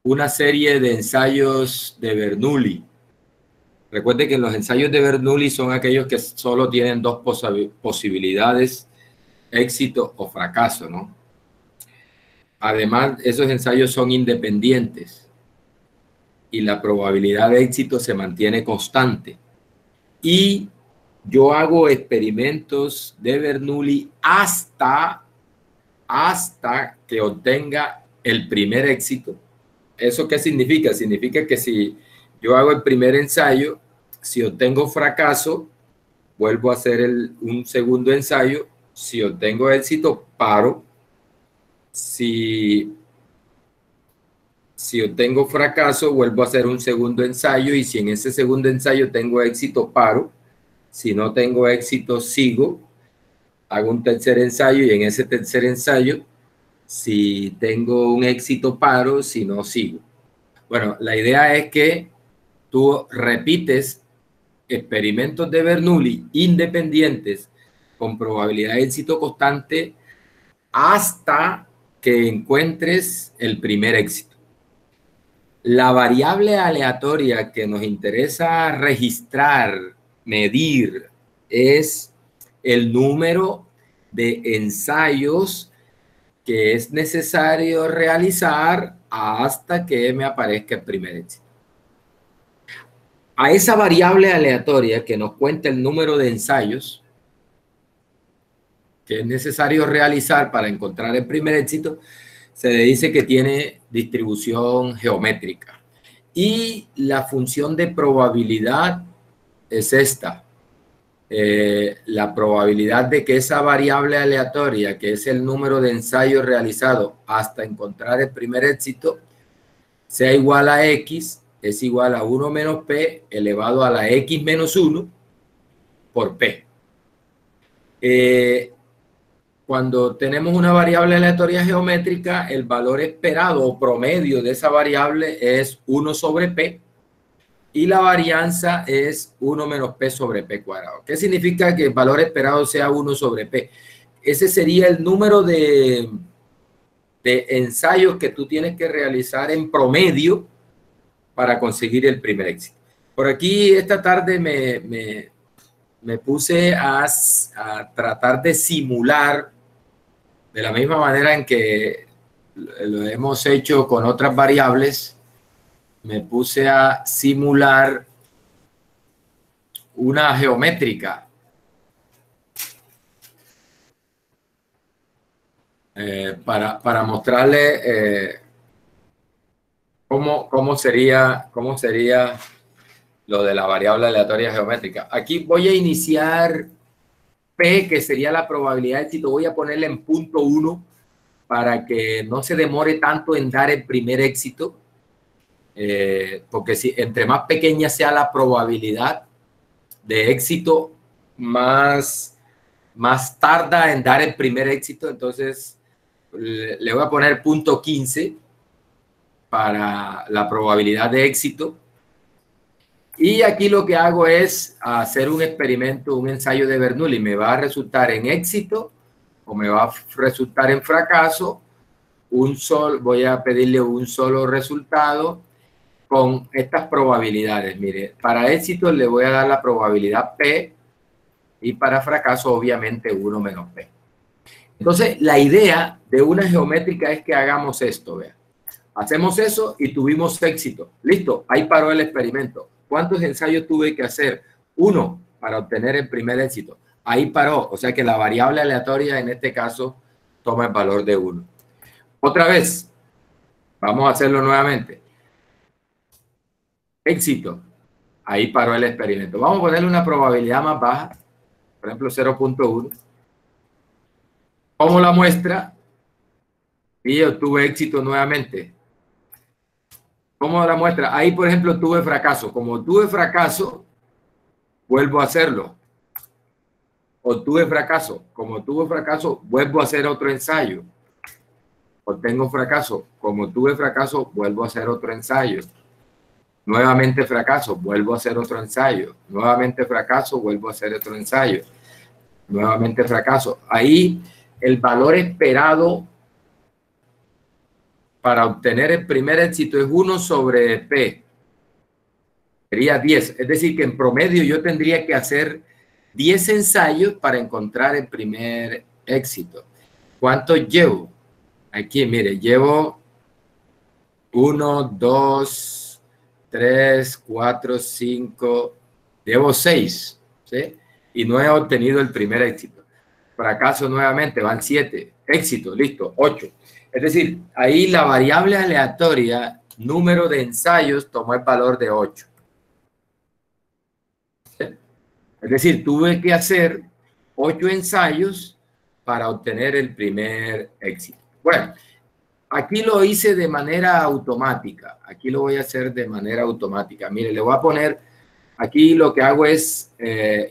una serie de ensayos de Bernoulli. Recuerde que los ensayos de Bernoulli son aquellos que solo tienen dos posibilidades, éxito o fracaso, ¿no? Además, esos ensayos son independientes y la probabilidad de éxito se mantiene constante. Y yo hago experimentos de Bernoulli hasta que obtenga el primer éxito. ¿Eso qué significa? Significa que si yo hago el primer ensayo, si obtengo fracaso, vuelvo a hacer un segundo ensayo. Si obtengo éxito, paro. Si obtengo fracaso, vuelvo a hacer un segundo ensayo, y si en ese segundo ensayo tengo éxito, paro. Si no tengo éxito, sigo. Hago un tercer ensayo, y en ese tercer ensayo, si tengo un éxito, paro. Si no, sigo. Bueno, la idea es que tú repites experimentos de Bernoulli independientes con probabilidad de éxito constante hasta que encuentres el primer éxito. La variable aleatoria que nos interesa registrar, medir, es el número de ensayos que es necesario realizar hasta que me aparezca el primer éxito. A esa variable aleatoria que nos cuenta el número de ensayos que es necesario realizar para encontrar el primer éxito, se le dice que tiene distribución geométrica. Y la función de probabilidad es esta. La probabilidad de que esa variable aleatoria, que es el número de ensayos realizados hasta encontrar el primer éxito, sea igual a X, es igual a 1 menos P elevado a la X menos 1 por P. Cuando tenemos una variable aleatoria geométrica, el valor esperado o promedio de esa variable es 1 sobre P, y la varianza es 1 menos P sobre P cuadrado. ¿Qué significa que el valor esperado sea 1 sobre P? Ese sería el número de ensayos que tú tienes que realizar en promedio para conseguir el primer éxito. Por aquí esta tarde me puse a tratar de simular, de la misma manera en que lo hemos hecho con otras variables, me puse a simular una geométrica. Para mostrarle cómo sería lo de la variable aleatoria geométrica. Aquí voy a iniciar P, que sería la probabilidad de éxito. Voy a ponerle en 0.1 para que no se demore tanto en dar el primer éxito, porque si entre más pequeña sea la probabilidad de éxito, más tarda en dar el primer éxito. Entonces le voy a poner 0.15 para la probabilidad de éxito. Y aquí lo que hago es hacer un experimento, un ensayo de Bernoulli. Me va a resultar en éxito o me va a resultar en fracaso. Voy a pedirle un solo resultado con estas probabilidades. Mire, para éxito le voy a dar la probabilidad P, y para fracaso obviamente 1 menos P. Entonces la idea de una geométrica es que hagamos esto, vean. Hacemos eso y tuvimos éxito. Listo, ahí paró el experimento. ¿Cuántos ensayos tuve que hacer? 1 para obtener el primer éxito. Ahí paró. O sea que la variable aleatoria en este caso toma el valor de 1. Otra vez, vamos a hacerlo nuevamente. Éxito. Ahí paró el experimento. Vamos a ponerle una probabilidad más baja, por ejemplo 0.1. Como la muestra, y obtuve éxito nuevamente. ¿Cómo la muestra? Ahí, por ejemplo, tuve fracaso. Como tuve fracaso, vuelvo a hacerlo. Obtuve fracaso. Como tuve fracaso, vuelvo a hacer otro ensayo. Obtengo fracaso. Como tuve fracaso, vuelvo a hacer otro ensayo. Nuevamente fracaso, vuelvo a hacer otro ensayo. Nuevamente fracaso, vuelvo a hacer otro ensayo. Nuevamente fracaso. Ahí el valor esperado para obtener el primer éxito es 1 sobre P. Sería 10. Es decir, que en promedio yo tendría que hacer 10 ensayos para encontrar el primer éxito. ¿Cuánto llevo? Aquí, mire, llevo 1, 2, 3, 4, 5, llevo 6, ¿sí? Y no he obtenido el primer éxito. Fracaso nuevamente, van 7. Éxito, listo, 8. Es decir, ahí la variable aleatoria, número de ensayos, tomó el valor de 8. ¿Sí? Es decir, tuve que hacer 8 ensayos para obtener el primer éxito. Bueno, aquí lo hice de manera automática. Aquí lo voy a hacer de manera automática. Mire, le voy a poner, aquí lo que hago es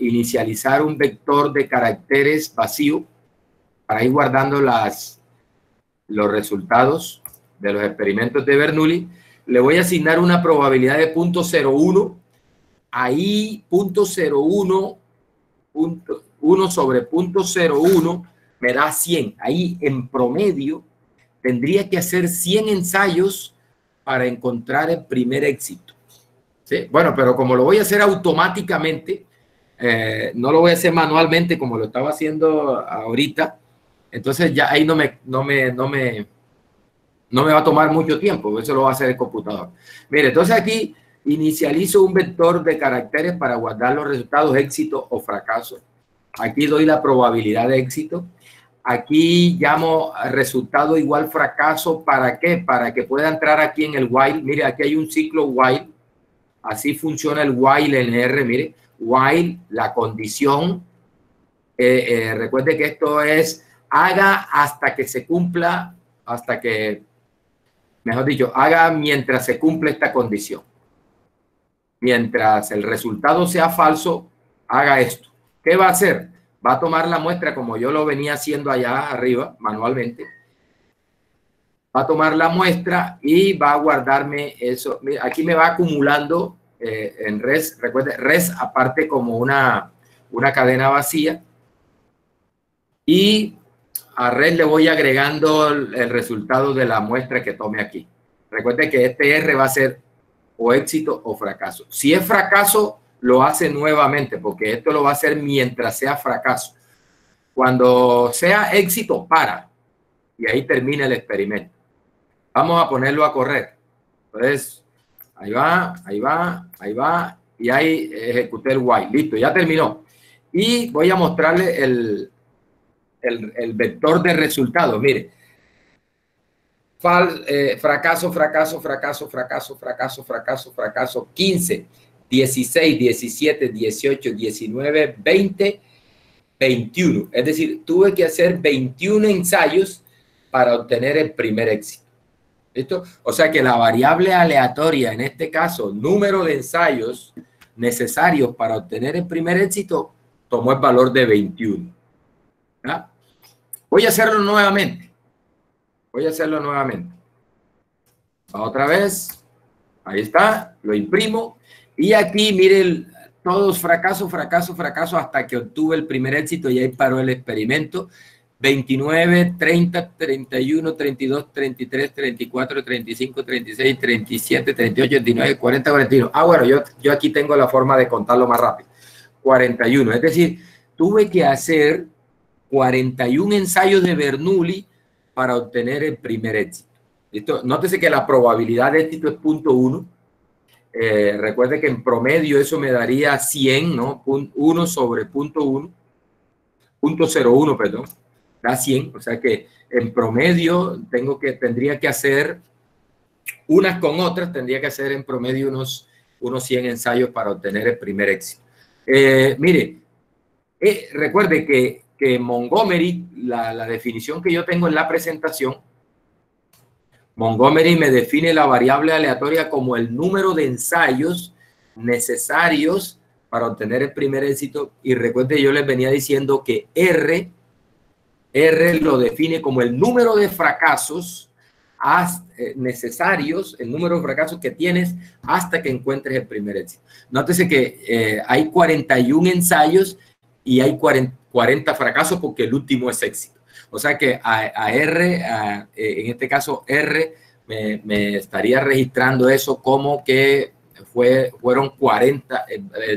inicializar un vector de caracteres vacío para ir guardando los resultados de los experimentos de Bernoulli. Le voy a asignar una probabilidad de 0.01. Ahí 0.01, 1 sobre 0.01 me da 100. Ahí en promedio tendría que hacer 100 ensayos para encontrar el primer éxito. ¿Sí? Bueno, pero como lo voy a hacer automáticamente, no lo voy a hacer manualmente como lo estaba haciendo ahorita, entonces ya ahí no me va a tomar mucho tiempo, eso lo va a hacer el computador. Mire, entonces aquí inicializo un vector de caracteres para guardar los resultados, éxito o fracaso. Aquí doy la probabilidad de éxito. Aquí llamo resultado igual fracaso. ¿Para qué? Para que pueda entrar aquí en el while. Mire, aquí hay un ciclo while. Así funciona el while en R. Mire, while, la condición. Recuerde que esto es haga hasta que se cumpla, hasta que, mejor dicho, haga mientras se cumple esta condición. Mientras el resultado sea falso, haga esto. ¿Qué va a hacer? Va a tomar la muestra como yo lo venía haciendo allá arriba, manualmente. Va a tomar la muestra y va a guardarme eso. Mira, aquí me va acumulando en res. Recuerde, res aparte como una cadena vacía. Y a res le voy agregando el resultado de la muestra que tome aquí. Recuerde que este R va a ser o éxito o fracaso. Si es fracaso, lo hace nuevamente, porque esto lo va a hacer mientras sea fracaso. Cuando sea éxito, para. Y ahí termina el experimento. Vamos a ponerlo a correr. Entonces, ahí va, ahí va, ahí va. Y ahí ejecuté el while. Listo, ya terminó. Y voy a mostrarle el vector de resultados. Mire. Fracaso, fracaso, fracaso, fracaso, fracaso, fracaso, fracaso, 15, 16, 17, 18, 19, 20, 21. Es decir, tuve que hacer 21 ensayos para obtener el primer éxito. ¿Listo? O sea que la variable aleatoria, en este caso, número de ensayos necesarios para obtener el primer éxito, tomó el valor de 21. ¿Ah? Voy a hacerlo nuevamente. Voy a hacerlo nuevamente. Otra vez. Ahí está. Lo imprimo. Y aquí, miren, todos fracaso, fracaso, fracaso, hasta que obtuve el primer éxito y ahí paró el experimento. 29, 30, 31, 32, 33, 34, 35, 36, 37, 38, 39, 40, 41. Ah, bueno, yo aquí tengo la forma de contarlo más rápido. 41. Es decir, tuve que hacer 41 ensayos de Bernoulli para obtener el primer éxito. ¿Listo? Nótese que la probabilidad de éxito es 0.1. Recuerde que en promedio eso me daría 100, ¿no? 1 sobre 0.1. 0.01, perdón. Da 100. O sea que en promedio tendría que hacer unas con otras, tendría que hacer en promedio unos 100 ensayos para obtener el primer éxito. Mire, recuerde que Montgomery, la definición que yo tengo en la presentación, Montgomery me define la variable aleatoria como el número de ensayos necesarios para obtener el primer éxito. Y recuerde, yo les venía diciendo que R lo define como el número de fracasos necesarios, el número de fracasos que tienes hasta que encuentres el primer éxito. Nótese que hay 41 ensayos y hay 40 fracasos porque el último es éxito. O sea que a R, en este caso R, me estaría registrando eso como que fueron 40,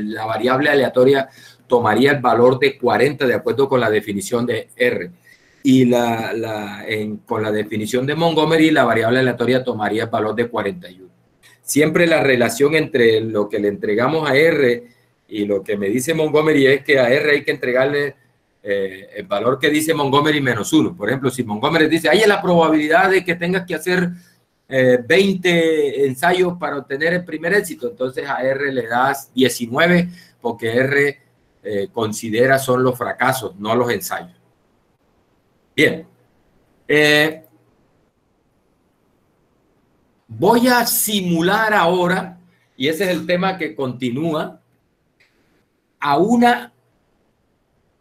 la variable aleatoria tomaría el valor de 40 de acuerdo con la definición de R. Y con la definición de Montgomery, la variable aleatoria tomaría el valor de 41. Siempre la relación entre lo que le entregamos a R y lo que me dice Montgomery es que a R hay que entregarle el valor que dice Montgomery menos 1. Por ejemplo, si Montgomery dice, hay la probabilidad de que tengas que hacer 20 ensayos para obtener el primer éxito, entonces a R le das 19 porque R considera son los fracasos, no los ensayos. Bien. Voy a simular ahora, y ese es el tema que continúa, a una...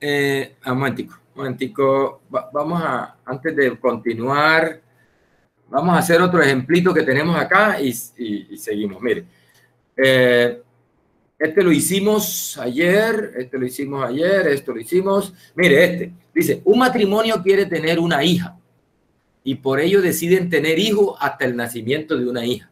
un momentico, vamos a, antes de continuar, vamos a hacer otro ejemplito que tenemos acá y seguimos. Mire, este lo hicimos ayer, esto lo hicimos. Mire, dice, un matrimonio quiere tener una hija y por ello deciden tener hijos hasta el nacimiento de una hija.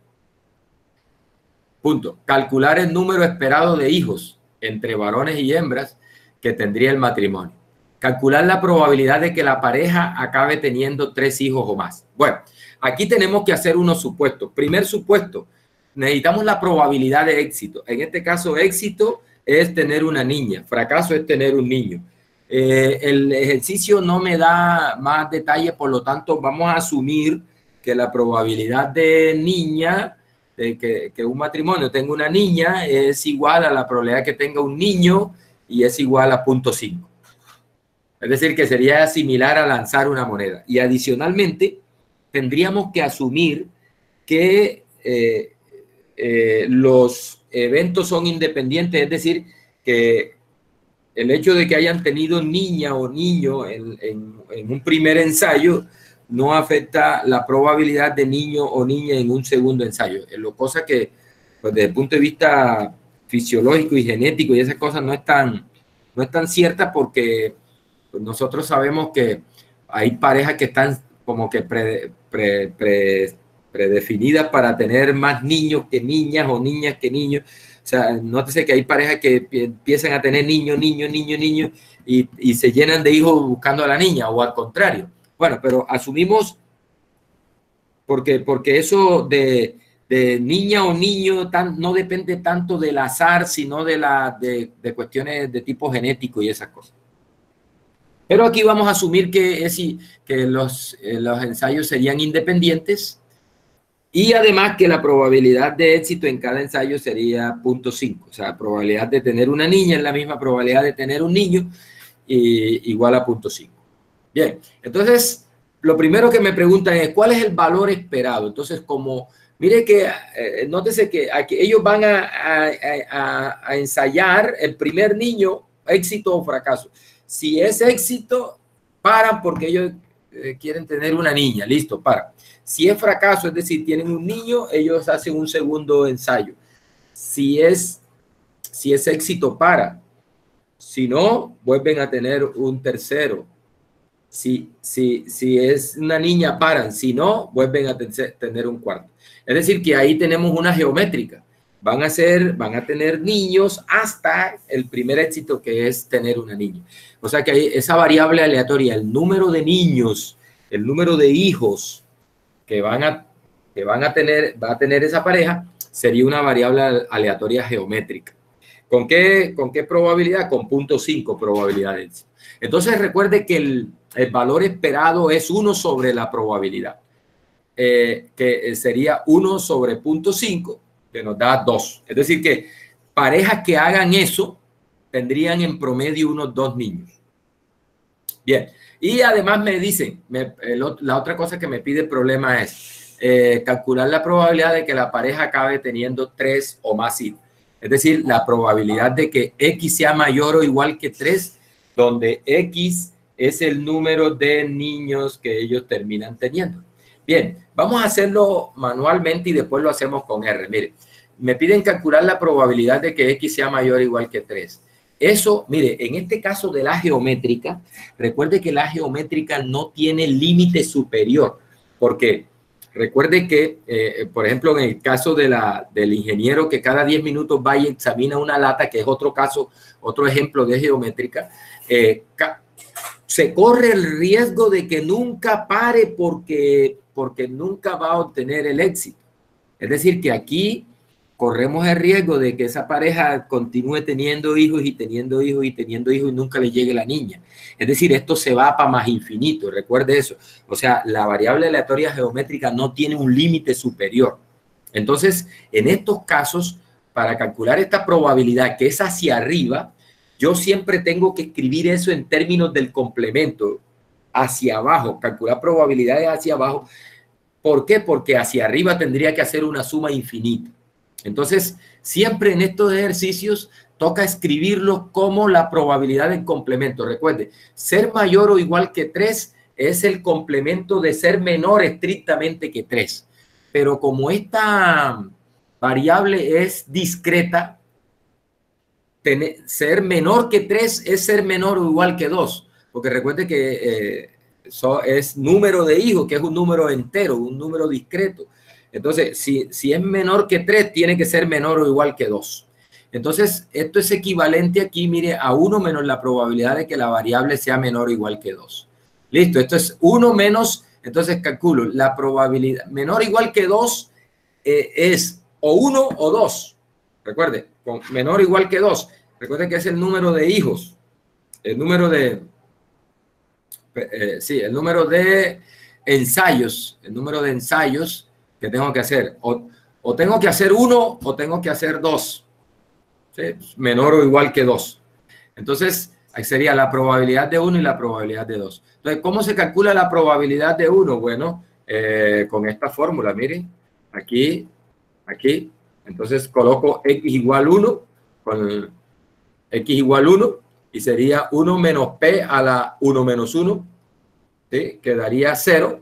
Punto. Calcular el número esperado de hijos entre varones y hembras que tendría el matrimonio. Calcular la probabilidad de que la pareja acabe teniendo 3 hijos o más. Bueno, aquí tenemos que hacer unos supuestos. Primer supuesto, necesitamos la probabilidad de éxito. En este caso, éxito es tener una niña, fracaso es tener un niño. El ejercicio no me da más detalles, por lo tanto, vamos a asumir que la probabilidad de niña, de que un matrimonio tenga una niña, es igual a la probabilidad que tenga un niño y es igual a 0.5. Es decir, que sería similar a lanzar una moneda. Y adicionalmente, tendríamos que asumir que los eventos son independientes, es decir, que el hecho de que hayan tenido niña o niño en un primer ensayo no afecta la probabilidad de niño o niña en un segundo ensayo. Cosa que, pues, desde el punto de vista fisiológico y genético y esas cosas no es tan cierta porque pues, nosotros sabemos que hay parejas que están como que predefinidas para tener más niños que niñas o niñas que niños. O sea, nótese que hay parejas que empiezan a tener niños y se llenan de hijos buscando a la niña o al contrario. Bueno, pero asumimos porque eso de niña o niño no depende tanto del azar, sino de cuestiones de tipo genético y esas cosas. Pero aquí vamos a asumir que los ensayos serían independientes y además que la probabilidad de éxito en cada ensayo sería 0.5. O sea, la probabilidad de tener una niña es la misma probabilidad de tener un niño igual a 0.5. Bien, entonces lo primero que me preguntan es ¿cuál es el valor esperado? Entonces, como mire que nótese que aquí ellos van a ensayar el primer niño, éxito o fracaso. Si es éxito, paran porque ellos quieren tener una niña, listo, paran. Si es fracaso, es decir, tienen un niño, ellos hacen un segundo ensayo. Si es éxito, paran. Si no, vuelven a tener un tercero. Si es una niña, paran. Si no, vuelven a tener un cuarto. Es decir, que ahí tenemos una geométrica. Van a tener niños hasta el primer éxito, que es tener una niña. O sea que hay esa variable aleatoria, el número de niños, el número de hijos que va a tener esa pareja, sería una variable aleatoria geométrica. ¿Con qué probabilidad? Con 0.5 probabilidad de éxito. Entonces recuerde que el valor esperado es 1 sobre la probabilidad, que sería 1 sobre 0.5, que nos da 2. Es decir, que parejas que hagan eso tendrían en promedio unos 2 niños. Bien, y además me dicen, la otra cosa que me pide el problema es calcular la probabilidad de que la pareja acabe teniendo 3 o más hijos. Es decir, la probabilidad de que X sea mayor o igual que 3, donde X es el número de niños que ellos terminan teniendo. Bien, vamos a hacerlo manualmente y después lo hacemos con R. Mire, me piden calcular la probabilidad de que X sea mayor o igual que 3. Eso, mire, en este caso de la geométrica, recuerde que la geométrica no tiene límite superior, porque Recuerde que, por ejemplo, en el caso del ingeniero que cada 10 minutos va y examina una lata, que es otro caso, otro ejemplo de geométrica, se corre el riesgo de que nunca pare porque nunca va a obtener el éxito. Es decir, que aquí corremos el riesgo de que esa pareja continúe teniendo hijos y teniendo hijos y teniendo hijos y nunca le llegue la niña. Es decir, esto se va para más infinito, recuerde eso. O sea, la variable aleatoria geométrica no tiene un límite superior. Entonces, en estos casos, para calcular esta probabilidad que es hacia arriba, yo siempre tengo que escribir eso en términos del complemento, hacia abajo, calcular probabilidades hacia abajo. ¿Por qué? Porque hacia arriba tendría que hacer una suma infinita. Entonces, siempre en estos ejercicios toca escribirlo como la probabilidad del complemento. Recuerde, ser mayor o igual que 3 es el complemento de ser menor estrictamente que 3. Pero como esta variable es discreta, ser menor que 3 es ser menor o igual que 2. Porque recuerde que es número de hijos, que es un número entero, un número discreto. Entonces, si es menor que 3, tiene que ser menor o igual que 2. Entonces, esto es equivalente aquí, mire, a 1 menos la probabilidad de que la variable sea menor o igual que 2. Listo, esto es 1 menos, entonces calculo, la probabilidad menor o igual que 2 es o 1 o 2. Recuerde, con menor o igual que 2. Recuerde que es el número de hijos, el número de... el número de ensayos, que tengo que hacer. O tengo que hacer 1 o tengo que hacer 2. ¿Sí? Menor o igual que 2. Entonces, ahí sería la probabilidad de 1 y la probabilidad de 2. Entonces, ¿cómo se calcula la probabilidad de 1? Bueno, con esta fórmula, miren. Aquí. Entonces, coloco x igual 1 con x igual 1 y sería 1 menos p a la 1 menos 1. ¿Sí? Quedaría 0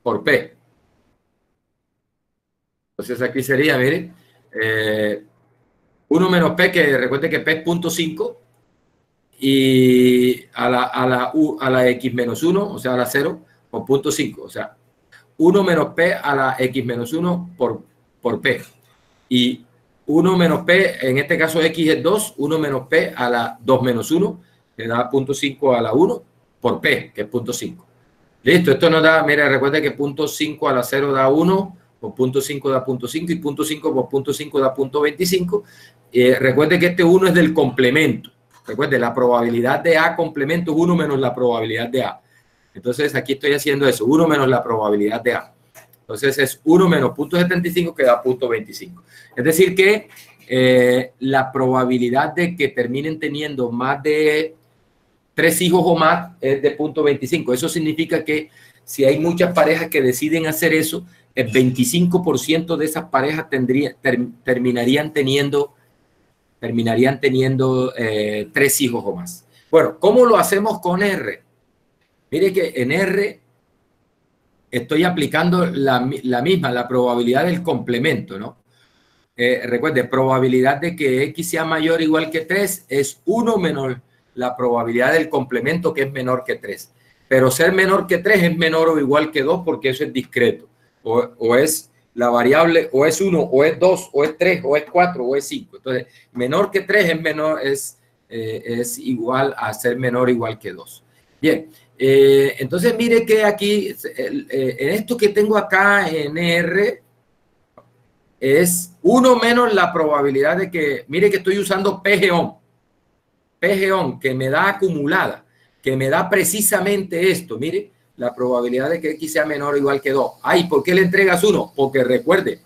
por P. Entonces aquí sería, miren, 1 menos P, que recuerde que P es 0.5, y a la X menos 1, o sea, a la 0, por 0.5. O sea, 1 menos P a la X menos 1 por P. Y 1 menos P, en este caso X es 2, 1 menos P a la 2 menos 1, que da 0.5 a la 1 por P, que es 0.5. Listo, esto nos da, mira, recuerda que 0.5 a la 0 da 1, por 0.5 da 0.5 y 0.5 por 0.5 da 0.25. Recuerde que este 1 es del complemento. Recuerde, la probabilidad de A complemento es 1 menos la probabilidad de A. Entonces, aquí estoy haciendo eso, 1 menos la probabilidad de A. Entonces, es 1 menos 0.75 que da 0.25. Es decir que la probabilidad de que terminen teniendo más de 3 hijos o más es de 0.25. Eso significa que si hay muchas parejas que deciden hacer eso, el 25% de esas parejas terminarían teniendo 3 hijos o más. Bueno, ¿cómo lo hacemos con R? Mire que en R estoy aplicando la misma, la probabilidad del complemento, ¿no? Recuerde, probabilidad de que X sea mayor o igual que 3 es 1 menos la probabilidad del complemento, que es menor que 3. Pero ser menor que 3 es menor o igual que 2 porque eso es discreto. O es la variable, o es 1, o es 2, o es 3, o es 4, o es 5. Entonces, menor que 3 es igual a ser menor o igual que 2. Bien, entonces mire que aquí, en esto que tengo acá en R, es 1 menos la probabilidad de que, mire que estoy usando PGON, que me da acumulada, que me da precisamente esto, mire, la probabilidad de que X sea menor o igual que 2. Ay, ¿por qué le entregas 1? Porque recuerde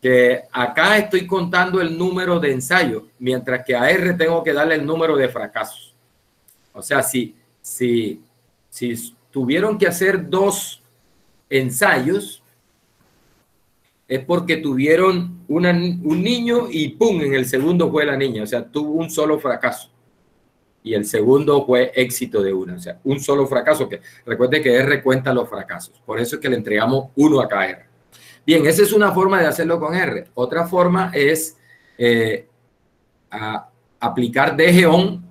que acá estoy contando el número de ensayos, mientras que a R tengo que darle el número de fracasos. O sea, si tuvieron que hacer 2 ensayos, es porque tuvieron un niño y ¡pum! En el segundo fue la niña. O sea, tuvo un solo fracaso. Y el segundo fue éxito de una. O sea, un solo fracaso. Que recuerde que R cuenta los fracasos. Por eso es que le entregamos 1 a cada R. Bien, esa es una forma de hacerlo con R. Otra forma es aplicar DGON.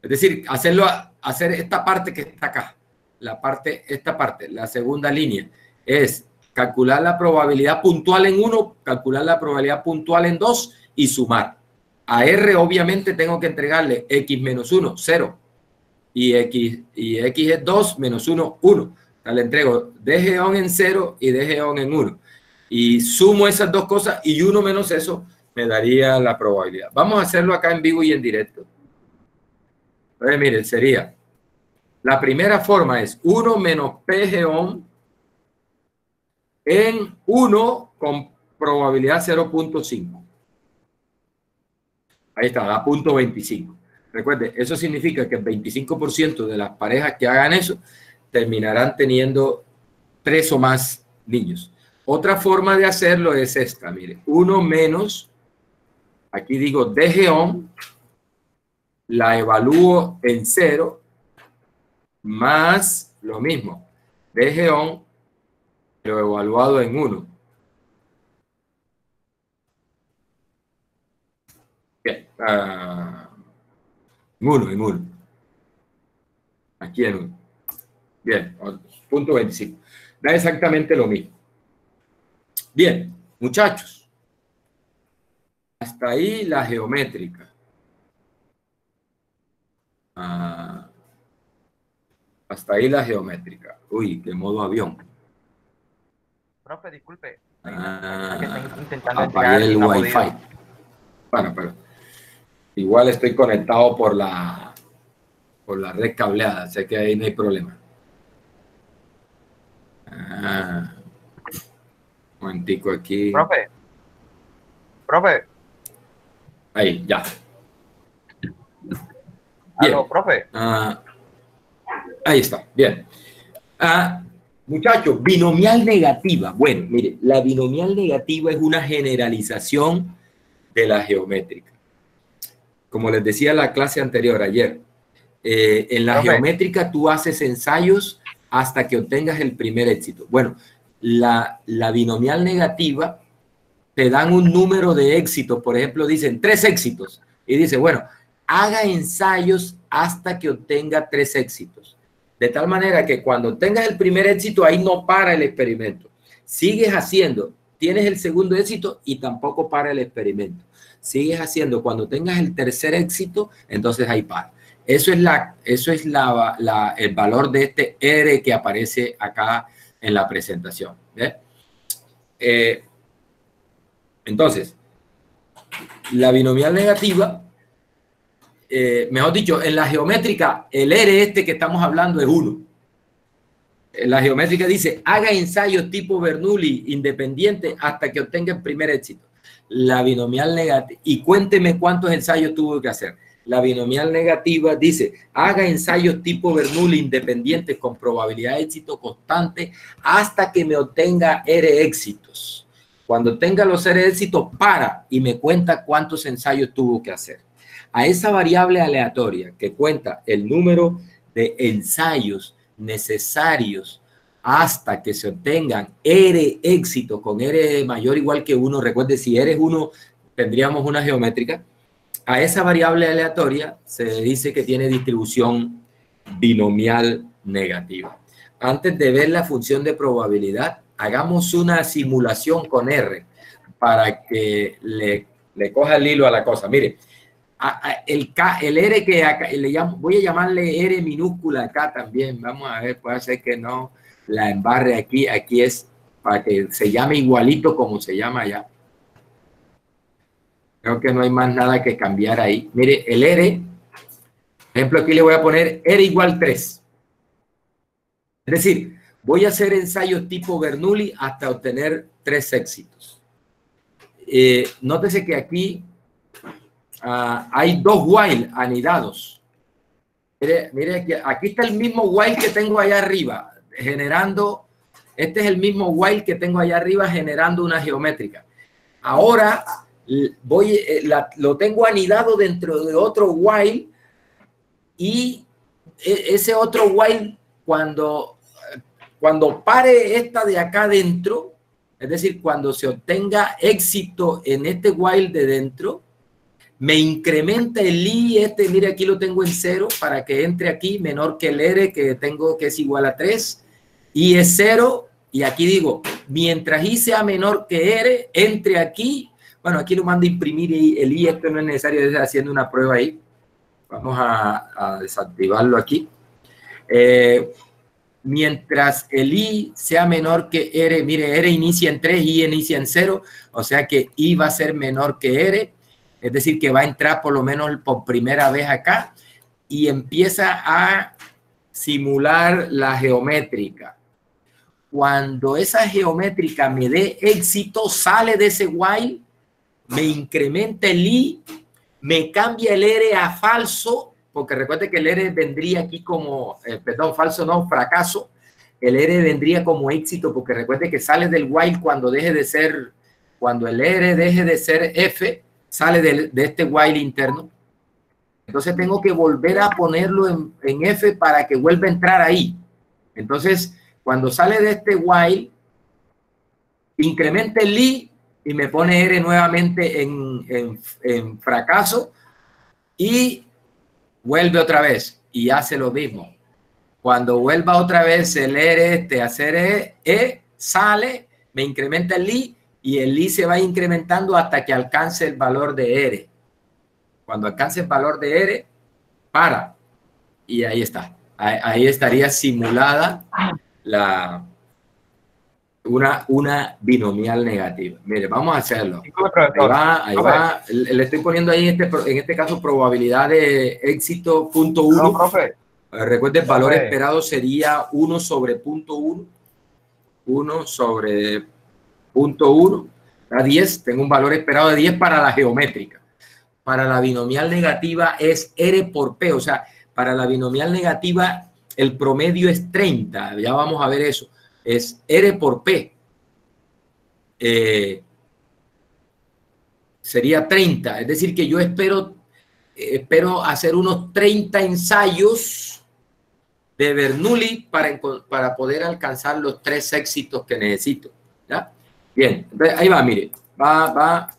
Es decir, hacer esta parte que está acá. esta parte, la segunda línea, es calcular la probabilidad puntual en 1, calcular la probabilidad puntual en 2 y sumar. A R obviamente tengo que entregarle X menos 1, 0. Y X es 2 menos 1, 1. O sea, le entrego DG en 0 y DG en 1. Y sumo esas dos cosas y 1 menos eso me daría la probabilidad. Vamos a hacerlo acá en vivo y en directo. Entonces, miren, sería, la primera forma es 1 menos PG en 1 con probabilidad 0.5. Ahí está, da 0.25. Recuerde, eso significa que el 25% de las parejas que hagan eso terminarán teniendo 3 o más niños. Otra forma de hacerlo es esta, mire, 1 menos, aquí digo DG la evalúo en 0, más lo mismo, DG lo evaluado en 1. Bien, en 1. Aquí en 1. Bien, 0.25. Da exactamente lo mismo. Bien, muchachos. Hasta ahí la geométrica. Hasta ahí la geométrica. Uy, qué modo avión. Profe, disculpe. Apagué el Wi-Fi. Bueno, pero igual estoy conectado por la red cableada. Sé que ahí no hay problema. Un momentico aquí. Profe. Ahí, ya. Bien. Aló, profe. Ahí está, bien. Muchachos, binomial negativa. Bueno, mire, la binomial negativa es una generalización de la geométrica. Como les decía en la clase anterior, ayer, en la geométrica tú haces ensayos hasta que obtengas el primer éxito. Bueno, la binomial negativa te dan un número de éxitos. Por ejemplo, dicen 3 éxitos. Y dice, bueno, haga ensayos hasta que obtenga 3 éxitos. De tal manera que cuando tengas el primer éxito, ahí no para el experimento. Sigues haciendo, tienes el segundo éxito y tampoco para el experimento. Sigues haciendo, cuando tengas el tercer éxito, entonces ahí para. Eso es el valor de este R que aparece acá en la presentación. Entonces, la binomial negativa, mejor dicho, en la geométrica, el R este que estamos hablando es 1. La geométrica dice, haga ensayos tipo Bernoulli independiente hasta que obtenga el primer éxito. La binomial negativa, y cuénteme cuántos ensayos tuvo que hacer. La binomial negativa dice, haga ensayos tipo Bernoulli independientes con probabilidad de éxito constante hasta que me obtenga R éxitos. Cuando tenga los R éxitos, para y me cuenta cuántos ensayos tuvo que hacer. A esa variable aleatoria que cuenta el número de ensayos necesarios hasta que se obtengan R éxito con R mayor o igual que 1, recuerde, si R es 1, tendríamos una geométrica. A esa variable aleatoria se dice que tiene distribución binomial negativa. Antes de ver la función de probabilidad, hagamos una simulación con R para que le coja el hilo a la cosa. Mire, el R que acá, voy a llamarle R minúscula acá también. Vamos a ver, puede ser que no la embarre aquí. Aquí es para que se llame igualito como se llama allá. Creo que no hay más nada que cambiar ahí. Mire, el R, por ejemplo, aquí le voy a poner R igual 3. Es decir, voy a hacer ensayos tipo Bernoulli hasta obtener 3 éxitos. Nótese que aquí hay 2 while anidados. Mire, aquí está el mismo while que tengo allá arriba, generando, este es el mismo while que tengo allá arriba generando una geométrica. Ahora lo tengo anidado dentro de otro while y ese otro while cuando pare esta de acá dentro, es decir, cuando se obtenga éxito en este while de dentro, me incrementa el I, mire, aquí lo tengo en 0 para que entre aquí, menor que el R que tengo que es igual a 3, I es 0, y aquí digo, mientras I sea menor que R, entre aquí, bueno, aquí lo mando a imprimir el I, esto no es necesario, estoy haciendo una prueba ahí, vamos a desactivarlo aquí. Mientras el I sea menor que R, mire, R inicia en 3, I inicia en 0, o sea que I va a ser menor que R, es decir, que va a entrar por lo menos por primera vez acá y empieza a simular la geométrica. Cuando esa geométrica me dé éxito, sale de ese while, me incrementa el I, me cambia el R a falso, porque recuerde que el R vendría aquí como, perdón, falso no, fracaso. El R vendría como éxito, porque recuerde que sale del while cuando deje de ser, cuando el R deje de ser F, sale de este while interno. Entonces tengo que volver a ponerlo en F para que vuelva a entrar ahí. Entonces, cuando sale de este while, incrementa el I y me pone R nuevamente en fracaso y vuelve otra vez y hace lo mismo. Cuando vuelva otra vez el R a hacer sale, me incrementa el I y el I se va incrementando hasta que alcance el valor de R. Cuando alcance el valor de R, para. Y ahí está. Ahí estaría simulada una binomial negativa. Mire, vamos a hacerlo. Ahí va. Le estoy poniendo ahí en este caso probabilidad de éxito 0.1. No, profe. Recuerde, el valor esperado sería 1 sobre 0.1. 1 sobre 0.1 a 10. Tengo un valor esperado de 10 para la geométrica. Para la binomial negativa es R por P. O sea, para la binomial negativa el promedio es 30. Ya vamos a ver eso. Es R por P. Sería 30. Es decir, que yo espero hacer unos 30 ensayos de Bernoulli para poder alcanzar los 3 éxitos que necesito. ¿Ya? Bien, entonces, ahí va, mire. Va.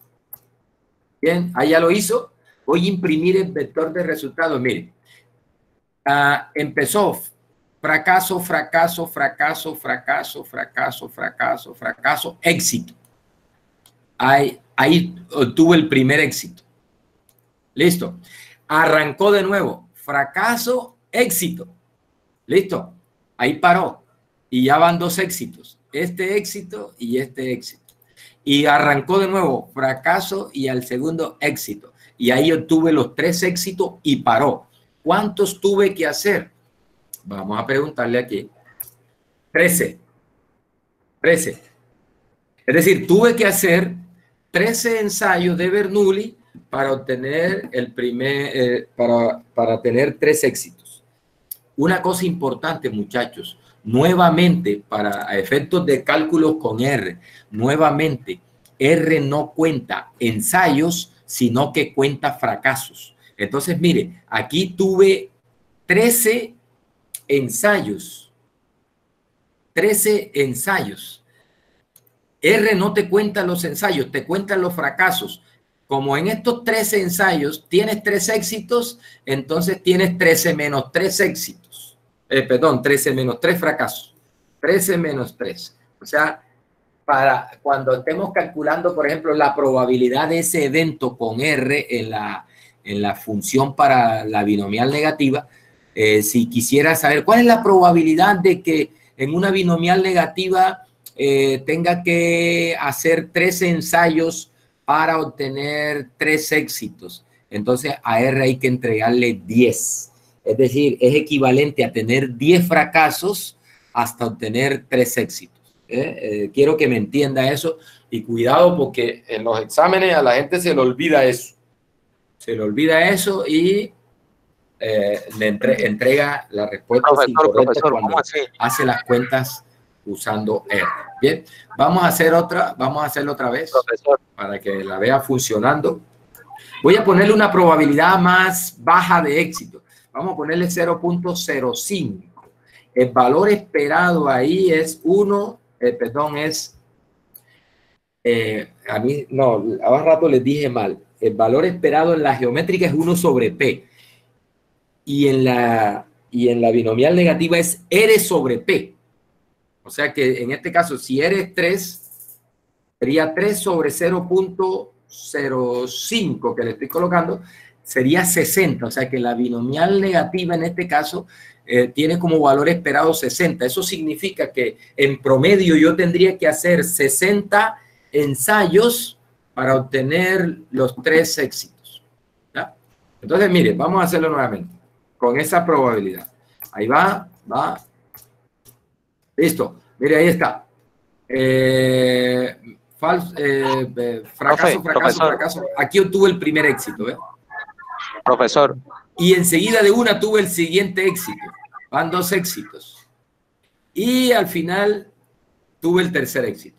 Bien, ahí ya lo hizo. Voy a imprimir el vector de resultados. Mire, empezó fracaso, fracaso, fracaso, fracaso, fracaso, fracaso, fracaso, éxito. Ahí obtuvo el primer éxito. Listo. Arrancó de nuevo. Fracaso, éxito. Listo. Ahí paró. Y ya van 2 éxitos. Este éxito y este éxito. Y arrancó de nuevo. Fracaso y al segundo éxito. Y ahí obtuve los 3 éxitos y paró. ¿Cuántos tuve que hacer? Vamos a preguntarle aquí. 13. 13. Es decir, tuve que hacer 13 ensayos de Bernoulli para obtener el primer, para tener 3 éxitos. Una cosa importante, muchachos, nuevamente, para efectos de cálculos con R, nuevamente, R no cuenta ensayos, sino que cuenta fracasos. Entonces, mire, aquí tuve 13 ensayos. 13 ensayos. R no te cuenta los ensayos, te cuentan los fracasos. Como en estos 13 ensayos tienes 3 éxitos, entonces tienes 13 menos 3 éxitos. Perdón, 13 menos 3 fracasos. 13 menos 3. O sea, para cuando estemos calculando, por ejemplo, la probabilidad de ese evento con R en la función para la binomial negativa, si quisiera saber cuál es la probabilidad de que en una binomial negativa tenga que hacer 13 ensayos para obtener 3 éxitos. Entonces a R hay que entregarle 10. Es decir, es equivalente a tener 10 fracasos hasta obtener 3 éxitos. Quiero que me entienda eso y cuidado porque en los exámenes a la gente se le olvida eso. Se le olvida eso y le entrega la respuesta incorrecta cuando hace las cuentas usando R. Bien, vamos a hacerlo otra vez para que la vea funcionando. Voy a ponerle una probabilidad más baja de éxito. Vamos a ponerle 0.05. El valor esperado ahí es 1, es A mí, no, hace rato les dije mal. El valor esperado en la geométrica es 1 sobre P. Y en la binomial negativa es R sobre P. O sea que en este caso, si R es 3, sería 3 sobre 0.05 que le estoy colocando, sería 60. O sea que la binomial negativa en este caso tiene como valor esperado 60. Eso significa que en promedio yo tendría que hacer 60 ensayos para obtener los 3 éxitos. ¿Ya? Entonces, mire, vamos a hacerlo nuevamente con esa probabilidad. Ahí va. Listo. Mire, ahí está. Fracaso. Aquí obtuve el primer éxito. Profesor. Y enseguida de una tuve el siguiente éxito. Van 2 éxitos. Y al final tuve el tercer éxito.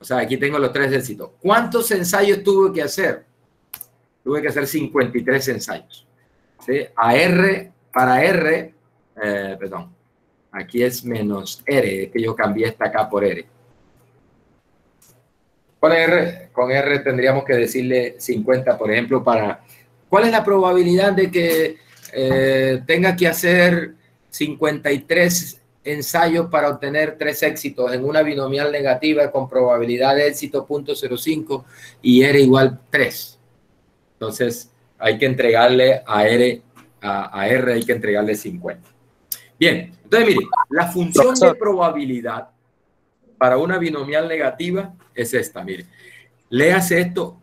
O sea, aquí tengo los 3 éxitos. ¿Cuántos ensayos tuve que hacer? Tuve que hacer 53 ensayos. ¿Sí? Perdón. Aquí es menos R, es que yo cambié esta acá por R. Con R tendríamos que decirle 50, por ejemplo, para... ¿Cuál es la probabilidad de que tenga que hacer 53 ensayos para obtener 3 éxitos en una binomial negativa con probabilidad de éxito 0.05 y R igual 3? Entonces, hay que entregarle a R hay que entregarle 50. Bien, entonces mire, la función de probabilidad para una binomial negativa es esta, mire. Léase esto.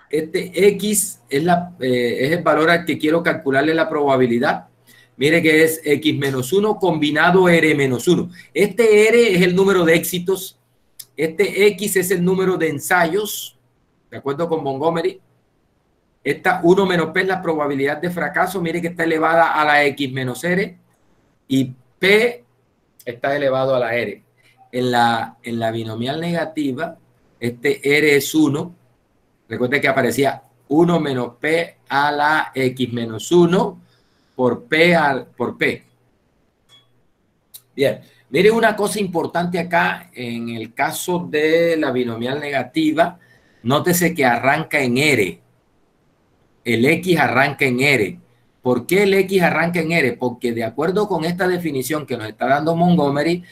Este X es el valor al que quiero calcularle la probabilidad. Mire que es X menos 1 combinado R menos 1. Este R es el número de éxitos. Este X es el número de ensayos, de acuerdo con Montgomery. Esta 1 menos P es la probabilidad de fracaso. Mire que está elevada a la X menos R. Y P está elevado a la R. En la binomial negativa, este R es 1. Recuerde que aparecía 1 menos P a la X menos 1 por P. Bien, mire una cosa importante acá. En el caso de la binomial negativa, nótese que arranca en R. El X arranca en R. ¿Por qué el X arranca en R? Porque de acuerdo con esta definición que nos está dando Montgomery,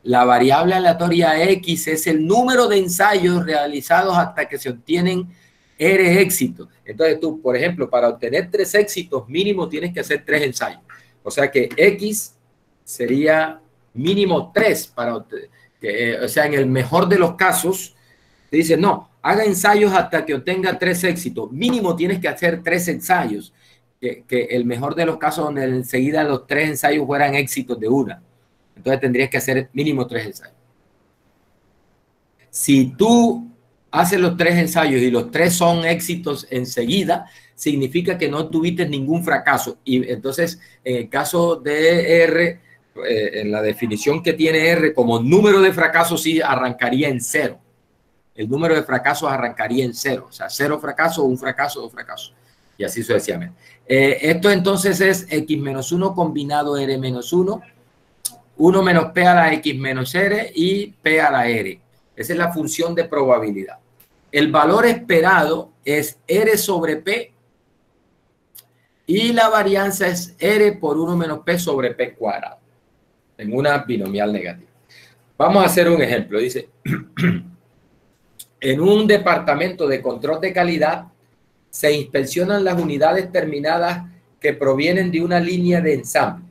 la variable aleatoria X es el número de ensayos realizados hasta que se obtienen R éxitos. Entonces tú, por ejemplo, para obtener 3 éxitos mínimo tienes que hacer 3 ensayos. O sea que X sería mínimo 3 o sea, en el mejor de los casos, te dice, no, haga ensayos hasta que obtenga 3 éxitos. Mínimo tienes que hacer 3 ensayos. Que el mejor de los casos donde enseguida los 3 ensayos fueran éxitos de una. Entonces tendrías que hacer mínimo 3 ensayos. Si tú haces los 3 ensayos y los 3 son éxitos enseguida, significa que no tuviste ningún fracaso. Y entonces, en el caso de R, en la definición que tiene R, como número de fracasos, sí arrancaría en 0. El número de fracasos arrancaría en 0. O sea, 0 fracasos, 1 fracaso, 2 fracasos. Y así sucesivamente. Esto entonces es X menos 1 combinado R menos 1. 1 menos P a la X menos R y P a la R. Esa es la función de probabilidad. El valor esperado es R sobre P y la varianza es R por 1 menos P sobre P cuadrado en una binomial negativa. Vamos a hacer un ejemplo. Dice, en un departamento de control de calidad se inspeccionan las unidades terminadas que provienen de una línea de ensamble.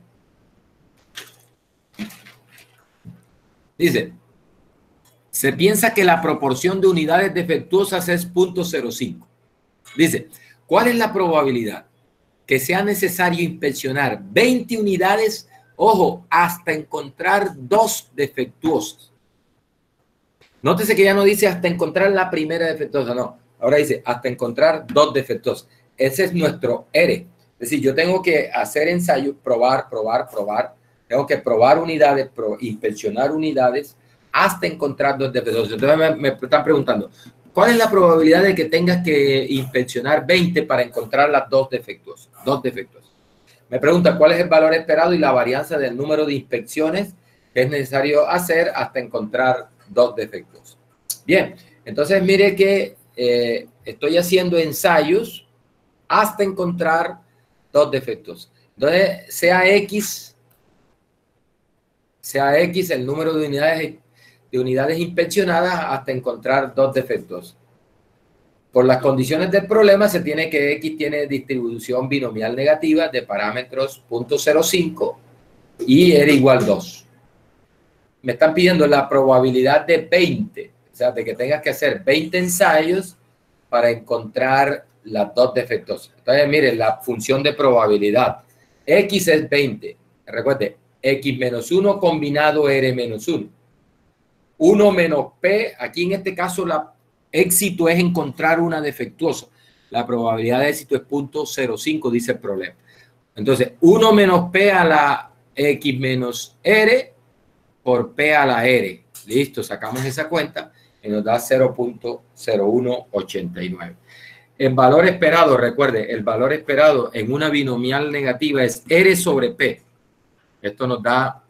Dice, se piensa que la proporción de unidades defectuosas es 0.05. Dice, ¿cuál es la probabilidad que sea necesario inspeccionar 20 unidades, ojo, hasta encontrar 2 defectuosas? Nótese que ya no dice hasta encontrar la primera defectuosa, no. Ahora dice hasta encontrar 2 defectuosas. Ese es nuestro R. Es decir, yo tengo que hacer ensayos, probar. Tengo que probar unidades, inspeccionar unidades hasta encontrar 2 defectuosas. Entonces me están preguntando, ¿cuál es la probabilidad de que tengas que inspeccionar 20 para encontrar las 2 defectuosas? 2 defectuosas. Me pregunta cuál es el valor esperado y la varianza del número de inspecciones que es necesario hacer hasta encontrar 2 defectuosas. Bien, entonces mire que estoy haciendo ensayos hasta encontrar dos defectos. Entonces, sea X el número de unidades inspeccionadas hasta encontrar dos defectos. Por las condiciones del problema se tiene que X tiene distribución binomial negativa de parámetros 0.05 y R igual 2. Me están pidiendo la probabilidad de 20, o sea, de que tengas que hacer 20 ensayos para encontrar las dos defectosas. Entonces, miren, la función de probabilidad. X es 20. Recuerde, X menos 1 combinado R menos 1. 1 menos P, aquí en este caso la éxito es encontrar una defectuosa. La probabilidad de éxito es 0.05, dice el problema. Entonces, 1 menos P a la X menos R por P a la R. Listo, sacamos esa cuenta y nos da 0.0189. El valor esperado, recuerde, el valor esperado en una binomial negativa es R sobre P. Esto nos da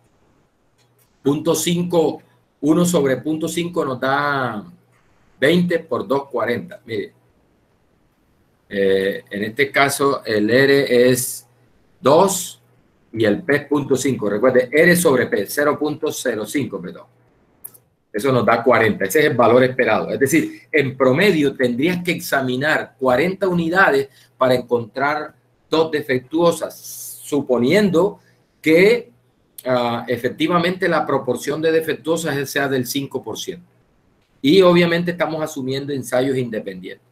0.5, 1 sobre 0.5 nos da 20 por 2, 40. Mire, en este caso el R es 2 y el P es 0.5. Recuerde, R sobre P, 0.05, perdón. Eso nos da 40. Ese es el valor esperado. Es decir, en promedio tendrías que examinar 40 unidades para encontrar dos defectuosas, suponiendo que efectivamente la proporción de defectuosas sea del 5%. Y obviamente estamos asumiendo ensayos independientes.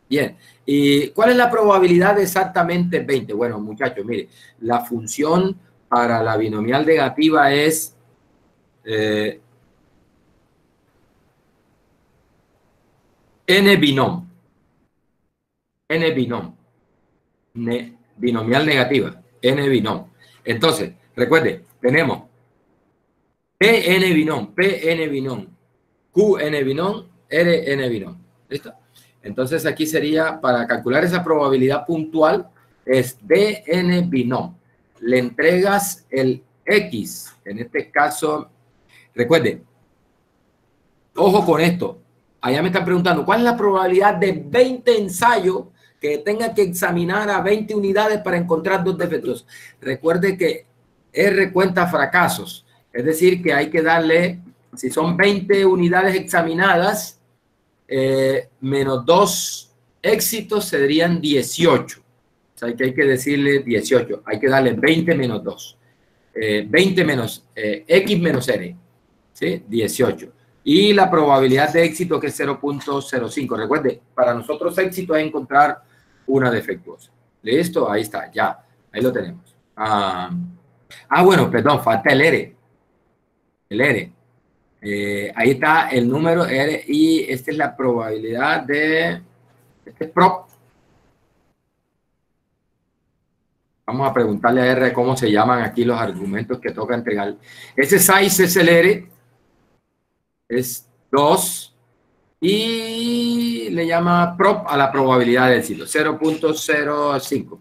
Bien, ¿y cuál es la probabilidad de exactamente 20? Bueno, muchachos, mire, la función para la binomial negativa es n binom. N binom. Binomial negativa. N binom. Entonces, recuerde, tenemos Pn binom, Pn binom, Qn binom, Rn binom. ¿Listo? Entonces aquí sería, para calcular esa probabilidad puntual, es Dn binom. Le entregas el X, en este caso, recuerde, ojo con esto. Allá me están preguntando, ¿cuál es la probabilidad de 20 ensayos que tenga que examinar a 20 unidades para encontrar dos defectos? Recuerde que R cuenta fracasos. Es decir, que hay que darle, si son 20 unidades examinadas, menos 2 éxitos serían 18. O sea, que hay que decirle 18. Hay que darle 20 menos 2. 20 menos X menos R. ¿Sí? 18. Y la probabilidad de éxito que es 0.05. Recuerde, para nosotros éxito es encontrar una defectuosa. ¿Listo? Ahí está, ya. Ahí lo tenemos. Bueno, perdón, falta el R. El R. Ahí está el número R y esta es la probabilidad de... Este es prop. Vamos a preguntarle a R cómo se llaman aquí los argumentos que toca entregar. Ese size es el R. Es 2 y le llama prop a la probabilidad de éxito, 0.05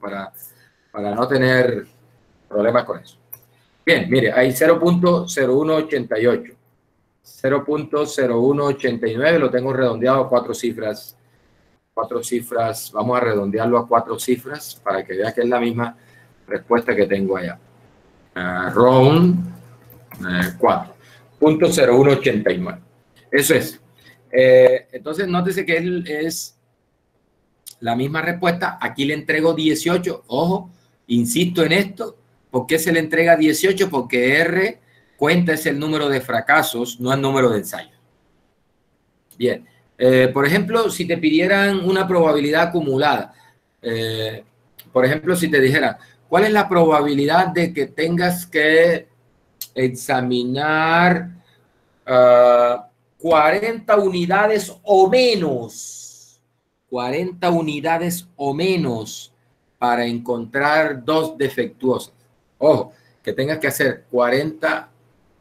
para no tener problemas con eso. Bien, mire, hay 0.0188, 0.0189, lo tengo redondeado a 4 cifras. 4 cifras, vamos a redondearlo a 4 cifras para que vea que es la misma respuesta que tengo allá. Round 4.0189. Eso es. Entonces, nótese que es la misma respuesta. Aquí le entrego 18. Ojo, insisto en esto. ¿Por qué se le entrega 18? Porque R cuenta es el número de fracasos, no el número de ensayos. Bien. Por ejemplo, si te pidieran una probabilidad acumulada, por ejemplo, si te dijera, ¿cuál es la probabilidad de que tengas que examinar 40 unidades o menos? 40 unidades o menos para encontrar dos defectuosas. Ojo, que tengas que hacer 40,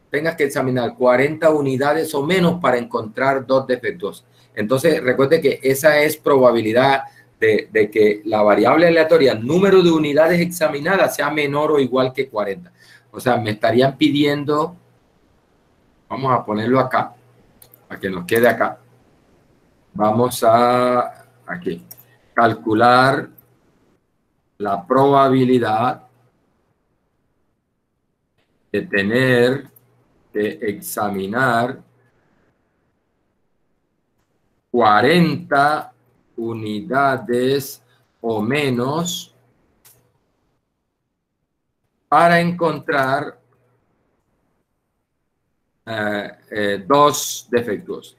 tengas que examinar 40 unidades o menos para encontrar dos defectuosas. Entonces, recuerde que esa es probabilidad de que la variable aleatoria, número de unidades examinadas, sea menor o igual que 40. O sea, me estarían pidiendo, vamos a ponerlo acá, para que nos quede acá. vamos a aquí calcular la probabilidad de tener que examinar 40 unidades o menos para encontrar dos defectos.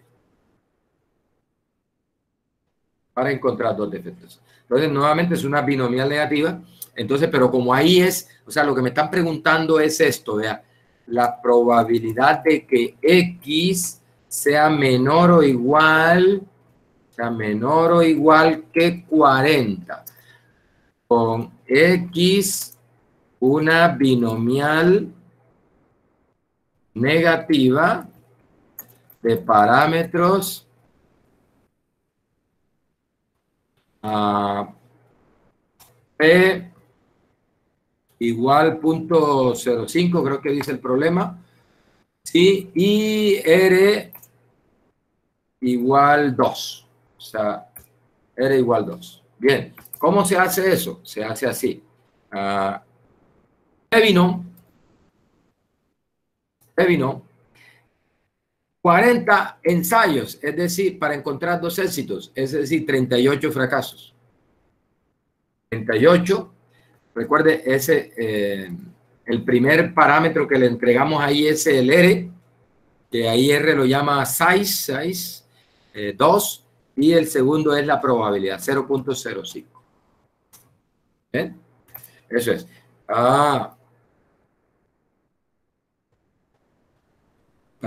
Para encontrar dos defectos. Entonces, nuevamente es una binomial negativa. Entonces, pero como ahí es, o sea, lo que me están preguntando es esto, vea, la probabilidad de que X sea menor o igual que 40. Con X, una binomial negativa de parámetros P igual 0.05, creo que dice el problema. Sí, y R igual 2. O sea, R igual 2. Bien, ¿cómo se hace eso? Se hace así. P vino 40 ensayos, es decir, para encontrar dos éxitos, es decir, 38 fracasos. 38, recuerde, el primer parámetro que le entregamos ahí es el R, que ahí R lo llama size 2, y el segundo es la probabilidad, 0.05. ¿Bien? Eso es.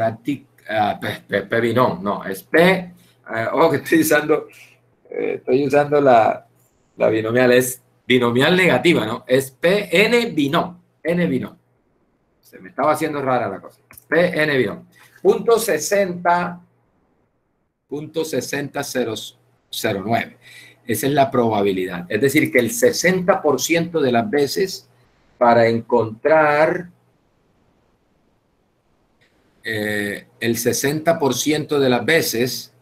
P no, es P. Que estoy usando la binomial, es binomial negativa, ¿no? Es P-N binom, N binom. Se me estaba haciendo rara la cosa. P-N binom. Punto 60.60009. Esa es la probabilidad. Es decir, que el 60% de las veces para encontrar el 60% de las veces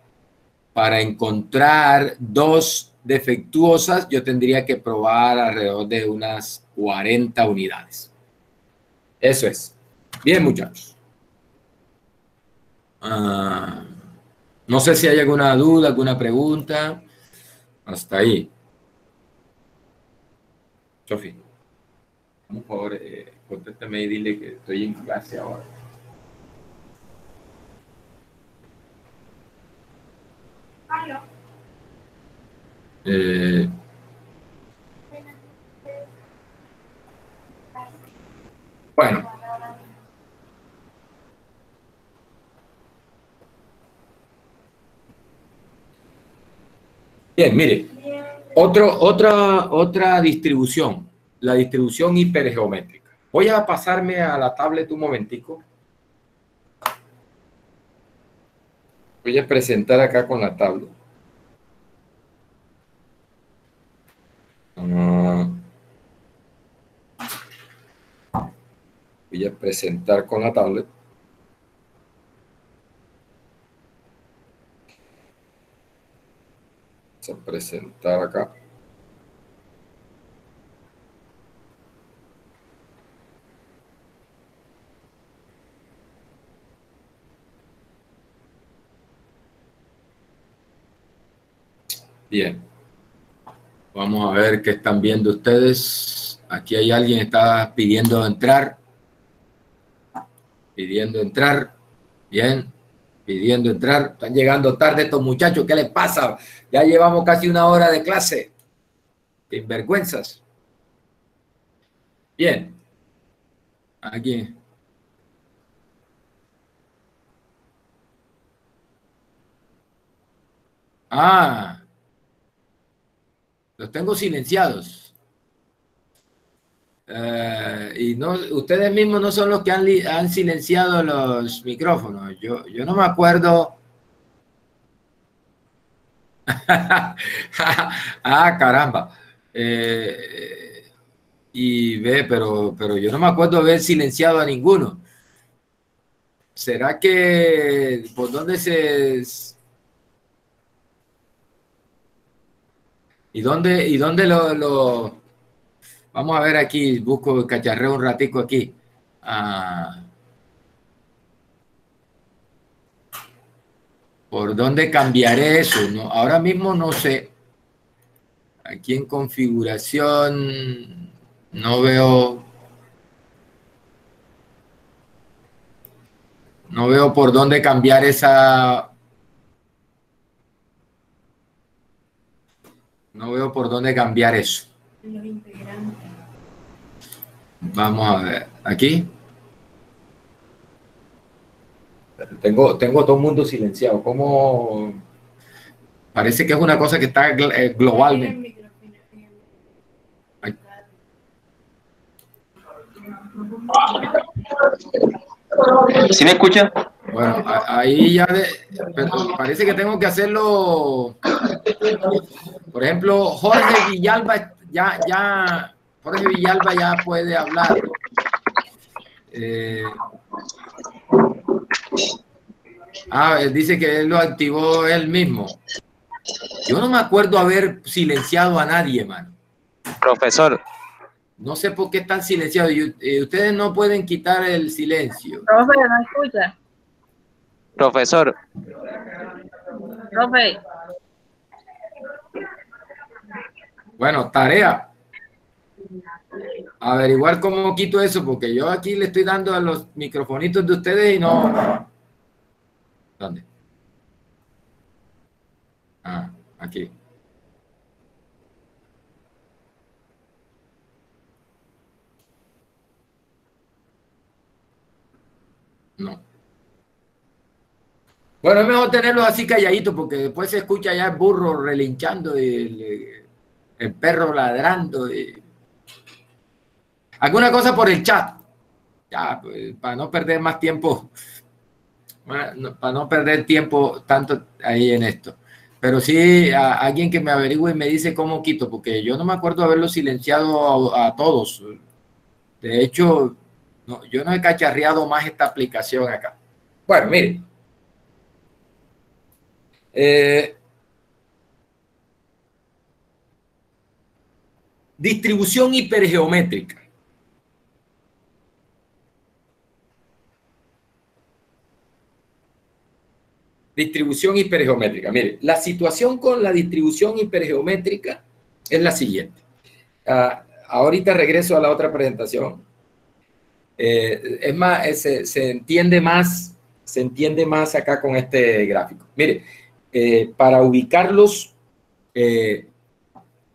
para encontrar dos defectuosas, yo tendría que probar alrededor de unas 40 unidades. Eso es. Bien, muchachos. No sé si hay alguna duda, alguna pregunta. Hasta ahí. Sofi, por favor, contéstame y dile que estoy en clase ahora. Bueno. Bien, mire. Otra distribución, la distribución hipergeométrica. Voy a pasarme a la tablet un momentico. Voy a presentar acá con la tablet. Voy a presentar con la tablet. Vamos a presentar acá. Bien. Vamos a ver qué están viendo ustedes. Aquí hay alguien que está pidiendo entrar. Pidiendo entrar. Bien. Pidiendo entrar. Están llegando tarde estos muchachos. ¿Qué les pasa? Ya llevamos casi una hora de clase. Sinvergüenzas. Bien. Aquí. Los tengo silenciados. Y no, ustedes mismos no son los que han silenciado los micrófonos. Yo no me acuerdo. Caramba. Y ve, pero yo no me acuerdo haber silenciado a ninguno. ¿Será que por dónde y dónde lo... Vamos a ver aquí, busco, cacharreo un ratico aquí. ¿Por dónde cambiaré eso? No, ahora mismo no sé. Aquí en configuración no veo por dónde cambiar esa. No veo por dónde cambiar eso. Vamos a ver. Aquí. Tengo todo el mundo silenciado. ¿Cómo? Parece que es una cosa que está globalmente. ¿Sí me escucha? Bueno, ahí ya parece que tengo que hacerlo. Por ejemplo, Jorge Villalba Jorge Villalba ya puede hablar. Él dice que él lo activó él mismo. Yo no me acuerdo haber silenciado a nadie, mano. Profesor. No sé por qué están silenciados. Ustedes no pueden quitar el silencio. Profe, ¿no escucha? Profesor. Profe. Bueno, tarea. Averiguar cómo quito eso, porque yo aquí le estoy dando a los microfonitos de ustedes y no... ¿Dónde? Aquí. No. Bueno, es mejor tenerlos así calladitos porque después se escucha ya el burro relinchando y el perro ladrando. ¿Alguna cosa por el chat? Ya, pues, para no perder más tiempo. Para no perder tiempo tanto ahí en esto. Pero sí, alguien que me averigüe y me dice cómo quito, porque yo no me acuerdo haberlo silenciado a todos. De hecho, no, yo no he cacharreado más esta aplicación acá. Bueno, mire. Distribución hipergeométrica. Distribución hipergeométrica. Mire, la situación con la distribución hipergeométrica es la siguiente. Ahorita regreso a la otra presentación. Es más, se entiende más acá con este gráfico. Mire, para ubicarlos,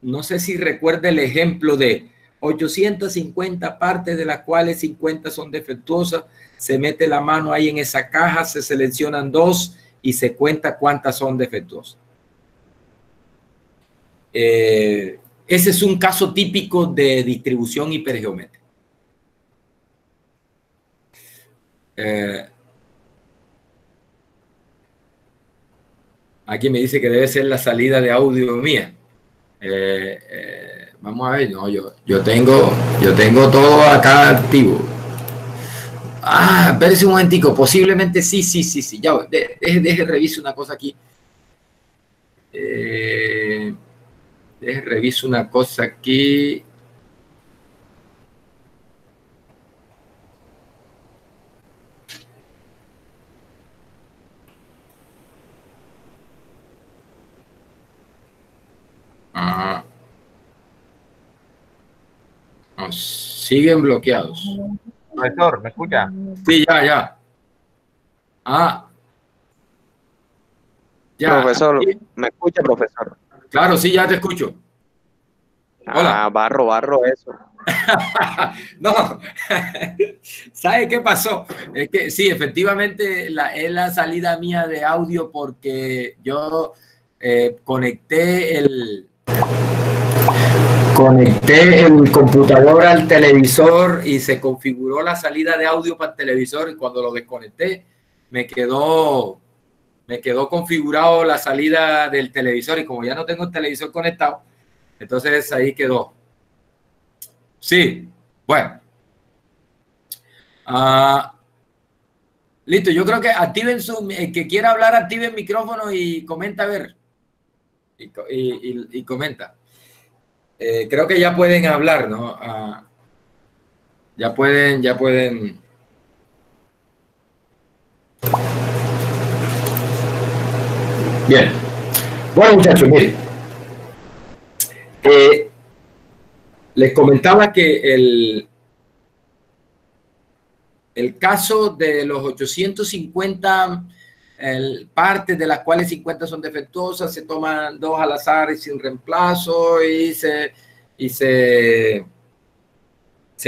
no sé si recuerda el ejemplo de 850 partes, de las cuales 50 son defectuosas. Se mete la mano ahí en esa caja, se seleccionan 2 y se cuenta cuántas son defectuosas. Ese es un caso típico de distribución hipergeométrica. Aquí me dice que debe ser la salida de audio mía. Vamos a ver, no, yo tengo todo acá activo. Espérese un momentico, posiblemente sí. Ya, deje reviso una cosa aquí. Deje reviso una cosa aquí. No, siguen bloqueados. Profesor, ¿me escucha? Sí, ya. Ya. Profesor, ¿me escucha, profesor? Claro, sí, ya te escucho. Hola. Barro eso. No, ¿sabe qué pasó? Es que sí, efectivamente es la salida mía de audio porque yo conecté el computador al televisor y se configuró la salida de audio para el televisor, y cuando lo desconecté me quedó configurado la salida del televisor, y como ya no tengo el televisor conectado, entonces ahí quedó. Sí, bueno. Listo, yo creo que activen el que quiera hablar, active el micrófono y comenta a ver. Y comenta. Creo que ya pueden hablar, ¿no? Ya pueden. Bien. Bueno, muchachos, miren. Les comentaba que el caso de los 850 partes, de las cuales 50 son defectuosas, se toman 2 al azar y sin reemplazo y se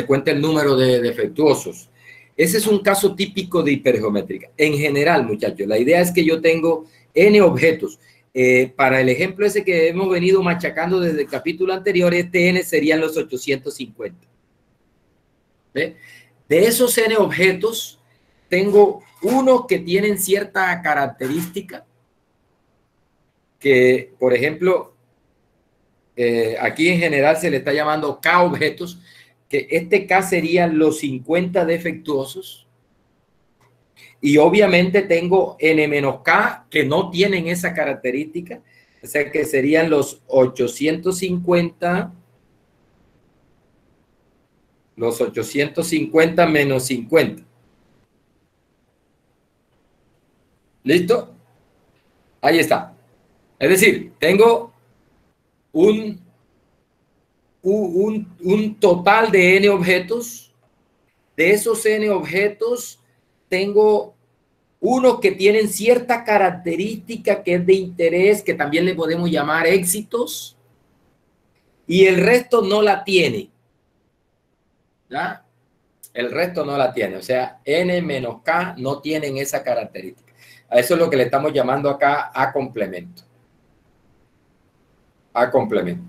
cuenta el número de defectuosos. Ese es un caso típico de hipergeométrica. En general, muchachos, la idea es que yo tengo n objetos. Para el ejemplo ese que hemos venido machacando desde el capítulo anterior, este n serían los 850. ¿Ve? De esos n objetos, tengo unos que tienen cierta característica, que, por ejemplo, aquí en general se le está llamando K objetos, que este K serían los 50 defectuosos, y obviamente tengo N-K que no tienen esa característica, o sea que serían los 850 menos 50. ¿Listo? Ahí está. Es decir, tengo un total de n objetos. De esos n objetos, tengo unos que tienen cierta característica que es de interés, que también le podemos llamar éxitos, y el resto no la tiene. ¿Ya? El resto no la tiene. O sea, n menos k no tienen esa característica. A eso es lo que le estamos llamando acá a complemento. A complemento.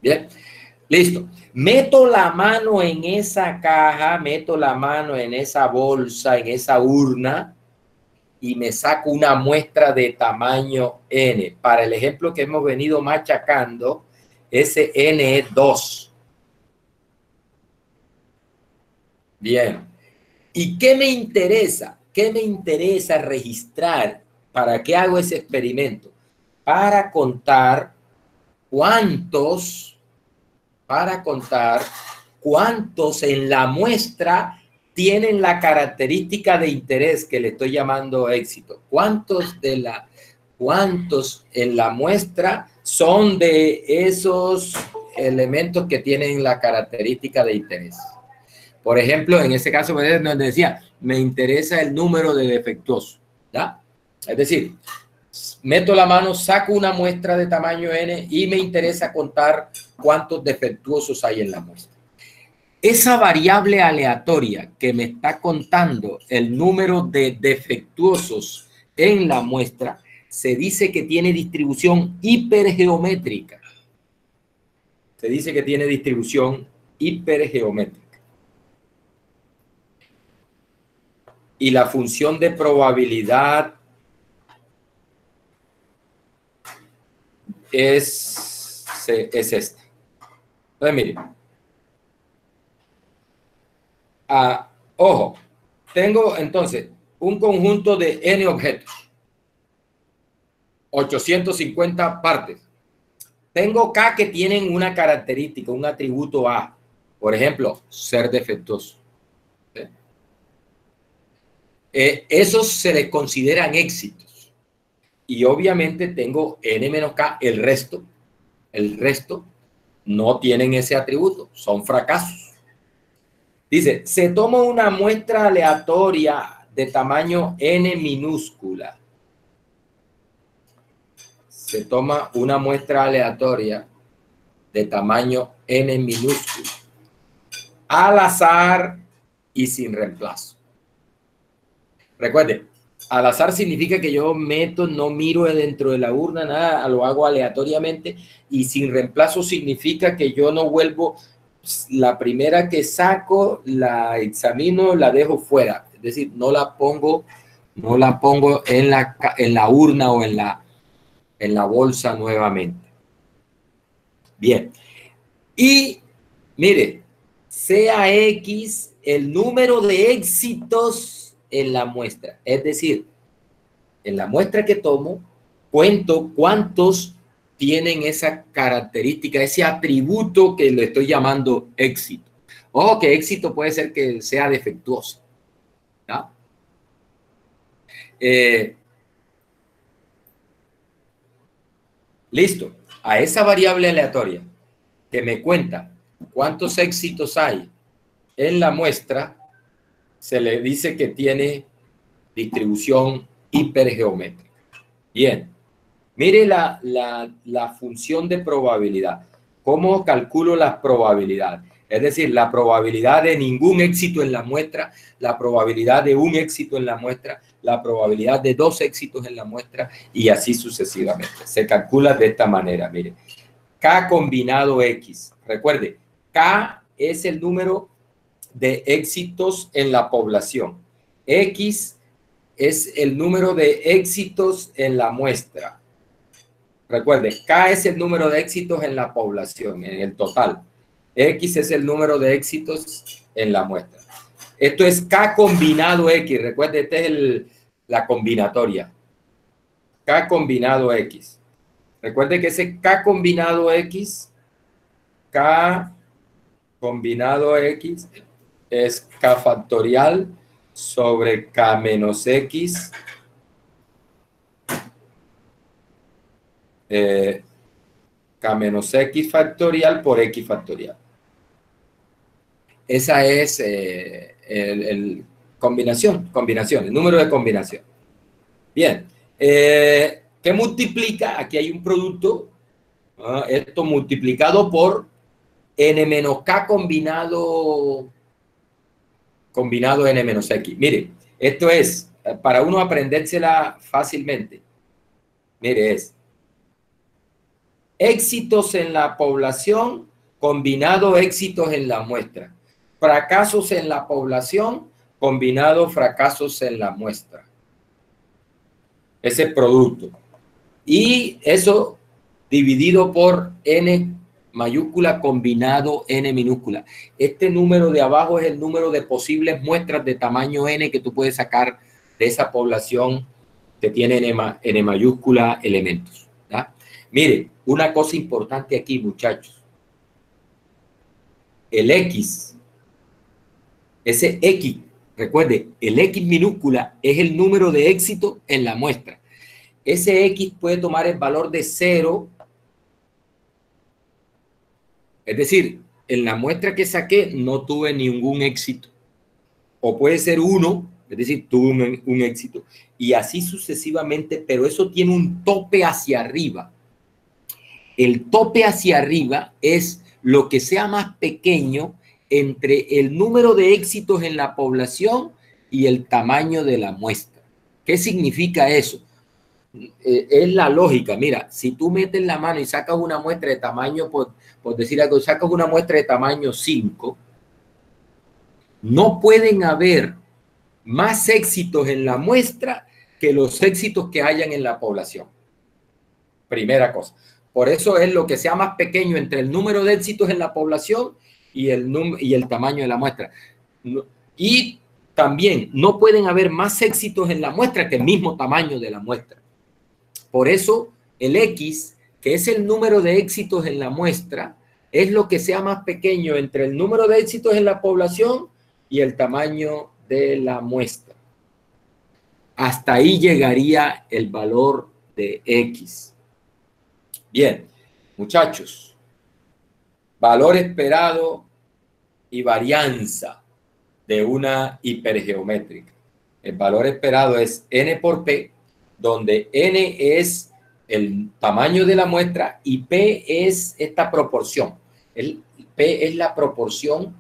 Bien, listo. Meto la mano en esa caja, meto la mano en esa bolsa, en esa urna, y me saco una muestra de tamaño n. Para el ejemplo que hemos venido machacando, ese n es 2. Bien. ¿Y qué me interesa? ¿Qué me interesa registrar? ¿Para qué hago ese experimento? Para contar cuántos en la muestra tienen la característica de interés que le estoy llamando éxito. ¿Cuántos en la muestra son de esos elementos que tienen la característica de interés? Por ejemplo, en ese caso, donde decía, me interesa el número de defectuosos, ¿ya? Es decir, meto la mano, saco una muestra de tamaño n y me interesa contar cuántos defectuosos hay en la muestra. Esa variable aleatoria que me está contando el número de defectuosos en la muestra, se dice que tiene distribución hipergeométrica. Se dice que tiene distribución hipergeométrica. Y la función de probabilidad es esta. Entonces, miren. Ojo, tengo entonces un conjunto de n objetos. 850 partes. Tengo K que tienen una característica, un atributo A. Por ejemplo, ser defectuoso. Esos se les consideran éxitos. Y obviamente tengo n menos k, el resto no tienen ese atributo, son fracasos. Dice, se toma una muestra aleatoria de tamaño n minúscula. Se toma una muestra aleatoria de tamaño n minúscula, al azar y sin reemplazo. Recuerde, al azar significa que yo no miro dentro de la urna nada, lo hago aleatoriamente, y sin reemplazo significa que yo no vuelvo, la primera que saco, la examino, la dejo fuera, es decir, no la pongo en la urna o en la bolsa nuevamente. Bien, y mire, sea X el número de éxitos en la muestra, es decir, en la muestra que tomo, cuento cuántos tienen esa característica, ese atributo que le estoy llamando éxito. Ojo que éxito puede ser que sea defectuoso, ¿no? Listo. A esa variable aleatoria que me cuenta cuántos éxitos hay en la muestra, se le dice que tiene distribución hipergeométrica. Bien. Mire la función de probabilidad. ¿Cómo calculo las probabilidades? Es decir, la probabilidad de ningún éxito en la muestra, la probabilidad de un éxito en la muestra, la probabilidad de 2 éxitos en la muestra y así sucesivamente. Se calcula de esta manera, mire. K combinado X. Recuerde, K es el número de éxitos en la población. X es el número de éxitos en la muestra. Recuerde, K es el número de éxitos en la población, en el total. X es el número de éxitos en la muestra. Esto es K combinado X. Recuerde, esta es la combinatoria. K combinado X. Recuerde que ese K combinado X, K combinado X es K factorial sobre K menos X K menos X factorial por X factorial. Esa es el número de combinación. Bien, ¿qué multiplica? Aquí hay un producto, esto multiplicado por n menos k combinado n menos x. Mire, esto es, para uno aprendérsela fácilmente, mire, es éxitos en la población combinado éxitos en la muestra. Fracasos en la población combinado fracasos en la muestra. Ese producto. Y eso dividido por n mayúscula combinado n minúscula. Este número de abajo es el número de posibles muestras de tamaño n que tú puedes sacar de esa población que tiene n mayúscula elementos. ¿Ya? Mire, una cosa importante aquí, muchachos. El X, ese X, recuerde, el X minúscula es el número de éxito en la muestra. Ese X puede tomar el valor de 0. Es decir, en la muestra que saqué no tuve ningún éxito. O puede ser 1, es decir, tuve un éxito. Y así sucesivamente, pero eso tiene un tope hacia arriba. El tope hacia arriba es lo que sea más pequeño entre el número de éxitos en la población y el tamaño de la muestra. ¿Qué significa eso? Es la lógica. Mira, si tú metes la mano y sacas una muestra de tamaño, por decir algo, sacas una muestra de tamaño 5, no pueden haber más éxitos en la muestra que los éxitos que hayan en la población. Primera cosa. Por eso es lo que sea más pequeño entre el número de éxitos en la población y el tamaño de la muestra. Y también no pueden haber más éxitos en la muestra que el mismo tamaño de la muestra. Por eso el X, que es el número de éxitos en la muestra, es lo que sea más pequeño entre el número de éxitos en la población y el tamaño de la muestra. Hasta ahí llegaría el valor de X. Bien, muchachos, valor esperado y varianza de una hipergeométrica. El valor esperado es n por p, donde n es el tamaño de la muestra y p es esta proporción. P es la proporción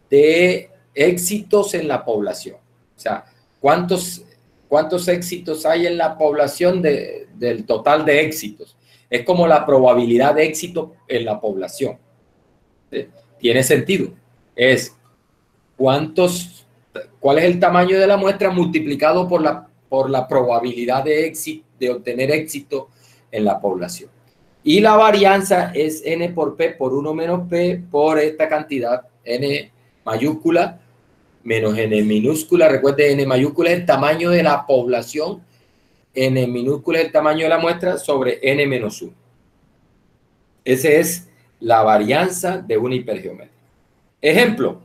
de éxitos en la población. O sea, ¿cuántos éxitos hay en la población del total de éxitos? Es como la probabilidad de éxito en la población. ¿Sí? Tiene sentido. Es cuál es el tamaño de la muestra multiplicado por la probabilidad de obtener éxito en la población. Y la varianza es n por p por 1 menos p por esta cantidad, n mayúscula menos n minúscula. Recuerde, n mayúscula es el tamaño de la población, n minúscula es el tamaño de la muestra sobre n menos 1. Esa es la varianza de una hipergeométrica. Ejemplo.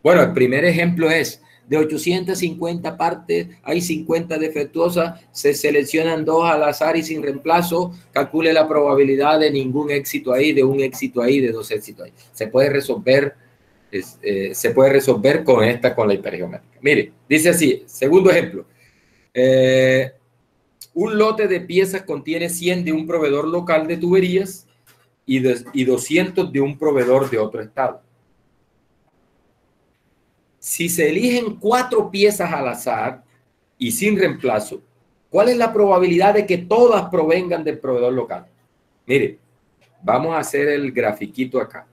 Bueno, el primer ejemplo es, de 850 partes, hay 50 defectuosas, se seleccionan 2 al azar y sin reemplazo, calcule la probabilidad de ningún éxito ahí, de un éxito ahí, de 2 éxitos ahí. Se puede resolver con la hipergeométrica. Mire, dice así, segundo ejemplo. Un lote de piezas contiene 100 de un proveedor local de tuberías y 200 de un proveedor de otro estado. Si se eligen 4 piezas al azar y sin reemplazo, ¿cuál es la probabilidad de que todas provengan del proveedor local? Mire, vamos a hacer el grafiquito acá.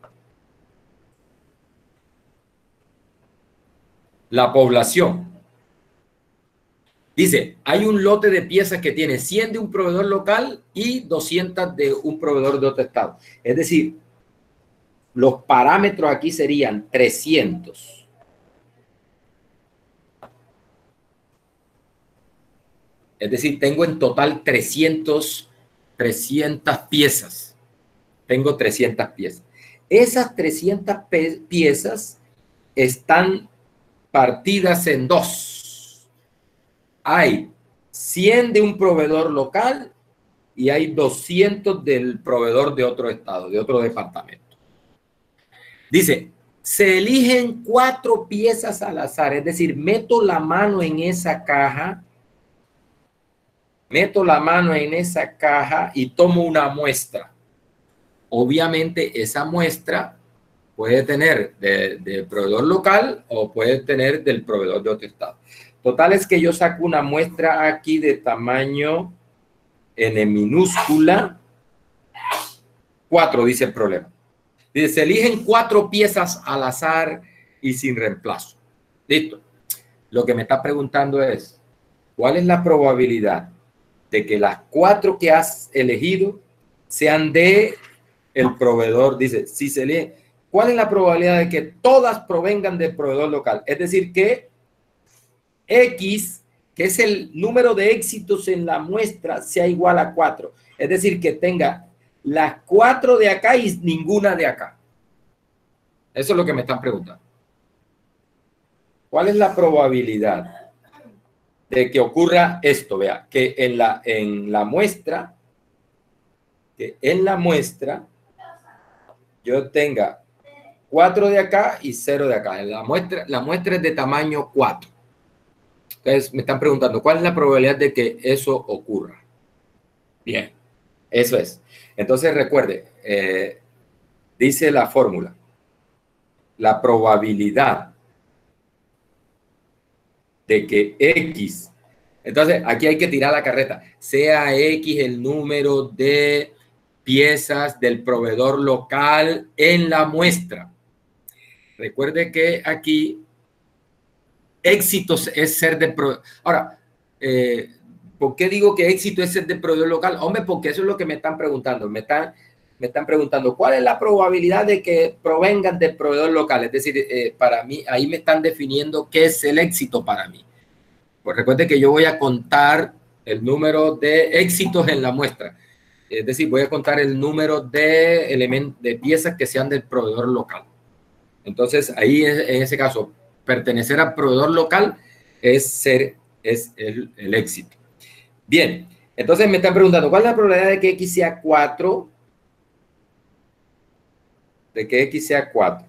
La población. Dice, hay un lote de piezas que tiene 100 de un proveedor local y 200 de un proveedor de otro estado. Es decir, los parámetros aquí serían 300. Es decir, tengo en total 300 piezas. Tengo 300 piezas. Esas 300 piezas están partidas en 2. Hay 100 de un proveedor local y hay 200 del proveedor de otro estado, de otro departamento. Dice, se eligen 4 piezas al azar, es decir, meto la mano en esa caja y tomo una muestra. Obviamente esa muestra puede tener del proveedor local o puede tener del proveedor de otro estado. Total es que yo saco una muestra aquí de tamaño N minúscula 4, dice el problema. Dice, se eligen 4 piezas al azar y sin reemplazo. Listo. Lo que me está preguntando es, ¿cuál es la probabilidad de que las 4 que has elegido sean de el proveedor? Dice, si se lee, ¿cuál es la probabilidad de que todas provengan del proveedor local? Es decir, que X, que es el número de éxitos en la muestra, sea igual a 4. Es decir, que tenga las 4 de acá y ninguna de acá. Eso es lo que me están preguntando. ¿Cuál es la probabilidad de que ocurra esto? Vea, que en la muestra, yo tenga 4 de acá y 0 de acá. La muestra es de tamaño 4. Entonces me están preguntando, ¿cuál es la probabilidad de que eso ocurra? Bien, eso es. Entonces recuerde, dice la fórmula, la probabilidad de que X, entonces aquí hay que tirar la carreta, sea X el número de piezas del proveedor local en la muestra. Recuerde que aquí éxitos es ser de proveedor. Ahora, ¿por qué digo que éxito es ser de proveedor local? Hombre, porque eso es lo que me están preguntando. Me están preguntando cuál es la probabilidad de que provengan del proveedor local. Es decir, para mí, ahí me están definiendo qué es el éxito para mí. Pues recuerde que yo voy a contar el número de éxitos en la muestra. Es decir, voy a contar el número de piezas que sean del proveedor local. Entonces, ahí en ese caso, pertenecer al proveedor local es el éxito. Bien, entonces me están preguntando, ¿cuál es la probabilidad de que X sea 4? De que X sea 4.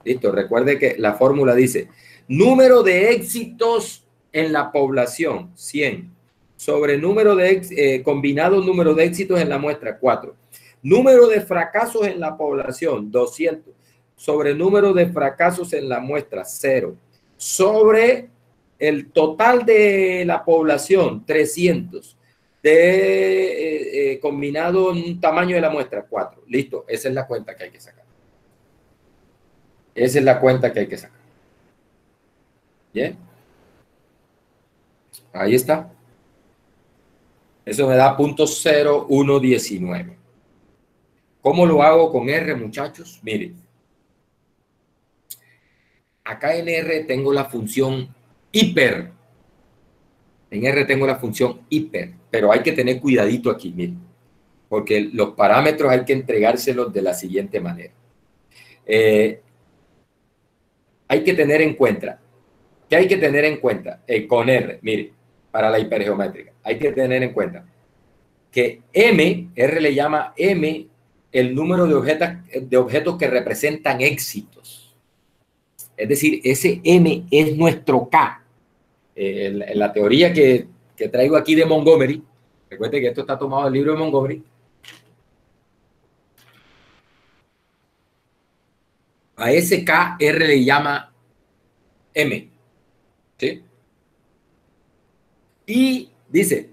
Listo, recuerde que la fórmula dice, número de éxitos en la población, 100, sobre combinado número de éxitos en la muestra, 4. Número de fracasos en la población, 200. Sobre número de fracasos en la muestra, 0. Sobre el total de la población, 300. Combinado un tamaño de la muestra, 4. Listo, esa es la cuenta que hay que sacar. Esa es la cuenta que hay que sacar. ¿Bien? Ahí está. Eso me da 0.0119. ¿Cómo lo hago con R, muchachos? Miren. Acá en R tengo la función hiper. En R tengo la función hiper, pero hay que tener cuidadito aquí, miren. porque los parámetros hay que entregárselos de la siguiente manera. Hay que tener en cuenta, ¿qué hay que tener en cuenta? Con R, mire, para la hipergeométrica, hay que tener en cuenta que R le llama M el número de objetos que representan éxitos. Es decir, ese M es nuestro K. En la teoría que traigo aquí de Montgomery, recuerde que esto está tomado del libro de Montgomery, a ese K R le llama M. ¿Sí? Y dice,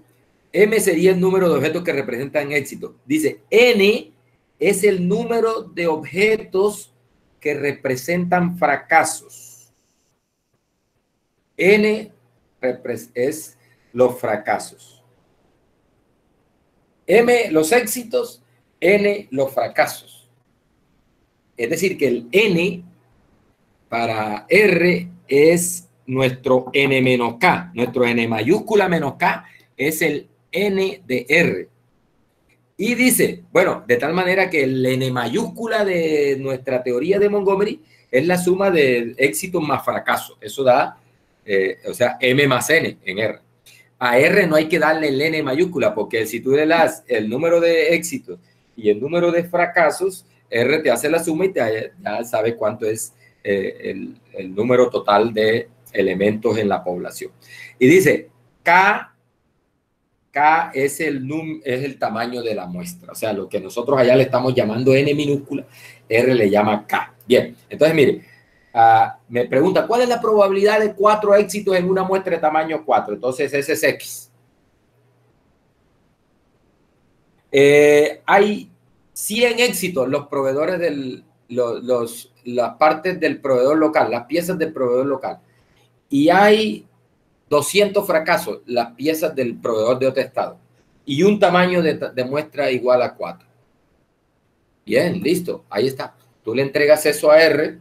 M sería el número de objetos que representan éxito. Dice, N es el número de objetos que representan fracasos. N es los fracasos. M los éxitos, N los fracasos. Es decir, que el N para R es nuestro N menos K. Nuestro N mayúscula menos K es el N de R. Y dice, bueno, de tal manera que el N mayúscula de nuestra teoría de Montgomery es la suma de éxitos más fracasos. Eso da, o sea, M más N en R. A R no hay que darle el N mayúscula, porque si tú le das el número de éxitos y el número de fracasos, R te hace la suma y ya sabe cuánto es el número total de elementos en la población. Y dice, K es el tamaño de la muestra. O sea, lo que nosotros allá le estamos llamando N minúscula, R le llama K. Bien, entonces mire, me pregunta, ¿cuál es la probabilidad de 4 éxitos en una muestra de tamaño 4? Entonces, ese es X. Hay 100 éxitos, los proveedores las partes del proveedor local, las piezas del proveedor local. Y hay 200 fracasos, las piezas del proveedor de otro estado. Y un tamaño de muestra igual a 4. Bien, listo, ahí está. Tú le entregas eso a R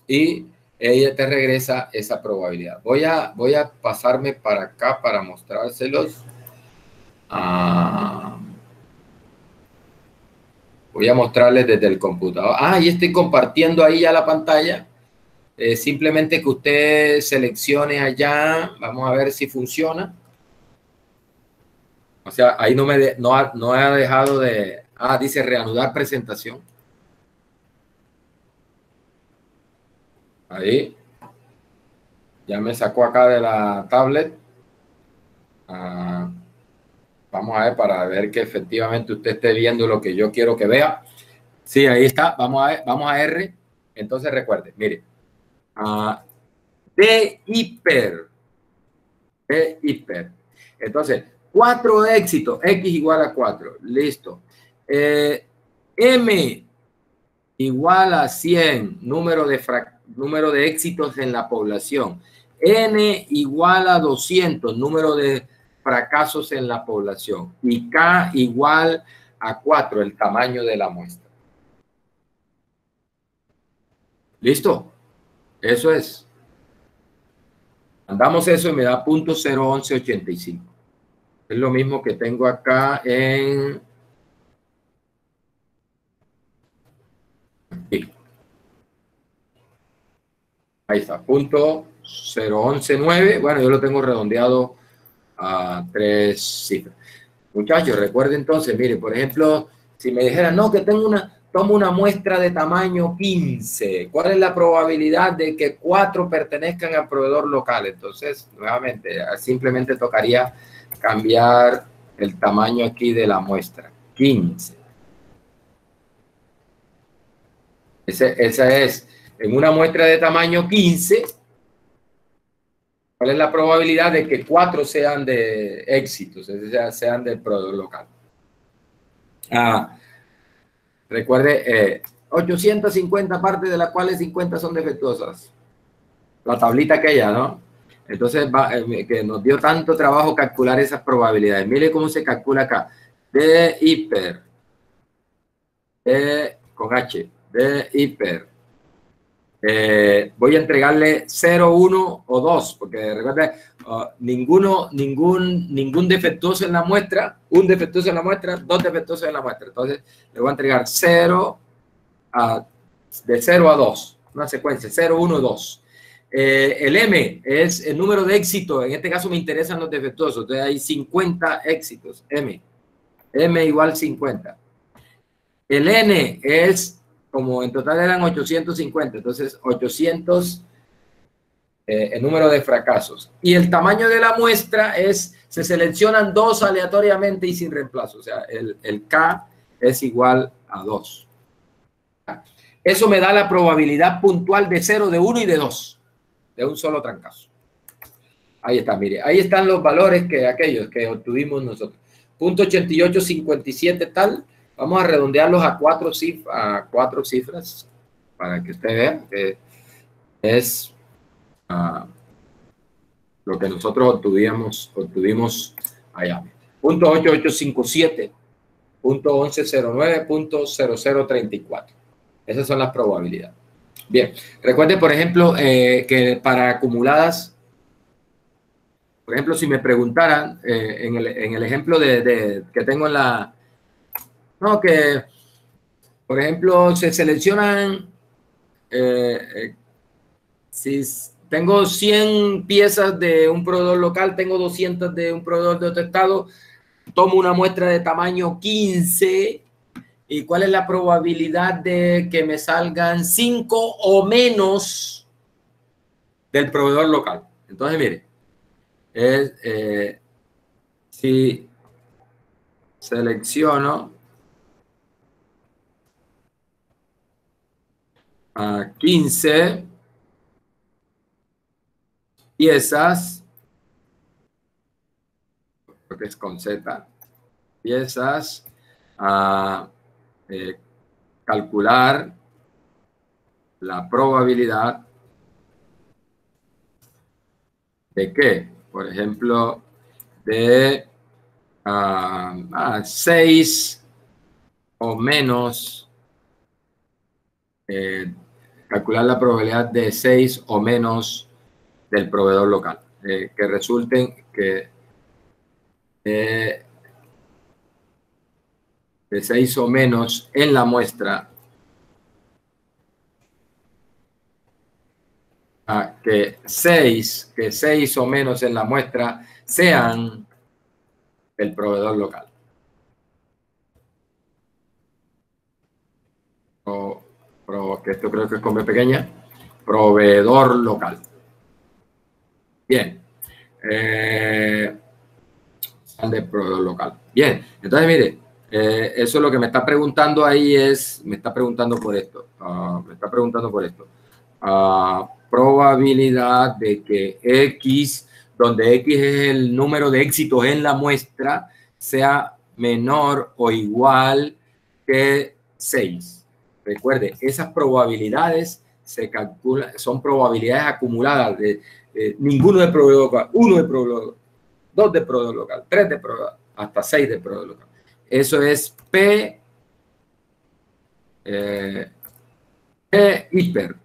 y ella te regresa esa probabilidad. Voy a pasarme para acá para mostrárselos. Voy a mostrarles desde el computador. Y estoy compartiendo ahí ya la pantalla. Simplemente que usted seleccione allá. Vamos a ver si funciona. O sea, ahí no ha dejado de... dice reanudar presentación. Ahí. Ya me sacó acá de la tablet. Vamos a ver para ver que efectivamente usted esté viendo lo que yo quiero que vea. Sí, ahí está. Vamos a R. Entonces recuerde, mire. D hiper. Entonces, 4 éxitos. X igual a 4. Listo. M igual a 100. Número de éxitos en la población. N igual a 200. Número de fracasos en la población. Y K igual a 4. El tamaño de la muestra. ¿Listo? Eso es. Mandamos eso y me da 0.01185. Es lo mismo que tengo acá en... Aquí. Ahí está, 0.0119. Bueno, yo lo tengo redondeado a 3 cifras. Muchachos, recuerden entonces, mire, por ejemplo, si me dijeran, no, que tomo una muestra de tamaño 15, ¿cuál es la probabilidad de que 4 pertenezcan al proveedor local? Entonces, nuevamente, simplemente tocaría cambiar el tamaño aquí de la muestra, 15. Esa es, en una muestra de tamaño 15, ¿cuál es la probabilidad de que 4 sean de éxitos, es decir, sean del proveedor local? Recuerde, 850 partes de las cuales 50 son defectuosas. La tablita aquella, ¿no? Entonces, que nos dio tanto trabajo calcular esas probabilidades. Mire cómo se calcula acá. D hiper. Con H. D hiper. voy a entregarle 0, 1 o 2, porque recuerda, ningún defectuoso en la muestra, un defectuoso en la muestra, dos defectuosos en la muestra. Entonces, le voy a entregar de 0 a 2, una secuencia, 0, 1, 2. El M es el número de éxito. En este caso me interesan los defectuosos. Entonces hay 50 éxitos. M igual 50. El N es, como en total eran 850, entonces 800 el número de fracasos. Y el tamaño de la muestra se seleccionan 2 aleatoriamente y sin reemplazo. O sea, el K es igual a 2. Eso me da la probabilidad puntual de 0, de 1 y de 2. De un solo trancazo. Ahí está, mire. Ahí están los valores aquellos que obtuvimos nosotros. 0.8857 tal. Vamos a redondearlos a 4 cifras para que usted vea que es lo que nosotros obtuvimos allá. 0.8857, 0.1109, 0.0034. Esas son las probabilidades. Bien, recuerde, por ejemplo, que para acumuladas, por ejemplo, si me preguntaran en el ejemplo que tengo en la... No, que, por ejemplo, se seleccionan, si tengo 100 piezas de un proveedor local, tengo 200 de un proveedor de otro estado, tomo una muestra de tamaño 15, ¿y cuál es la probabilidad de que me salgan 5 o menos del proveedor local? Entonces, mire, si selecciono a 15 piezas, creo que es con Z, piezas, a calcular la probabilidad de que, por ejemplo, de 6 o menos, calcular la probabilidad de 6 o menos del proveedor local, que resulten que de 6 o menos en la muestra, que 6 o menos en la muestra sean el proveedor local. Que esto creo que es con B pequeña, proveedor local. Bien. De proveedor local. Bien, entonces mire, eso es lo que me está preguntando ahí me está preguntando por esto. Probabilidad de que X, donde X es el número de éxitos en la muestra, sea menor o igual que 6. Recuerde, esas probabilidades se calculan, son probabilidades acumuladas de ninguno de proveedor local, 1 de proveedor local, 2 de proveedor local, 3 de proveedor, hasta 6 de proveedor local. Eso es P hiper.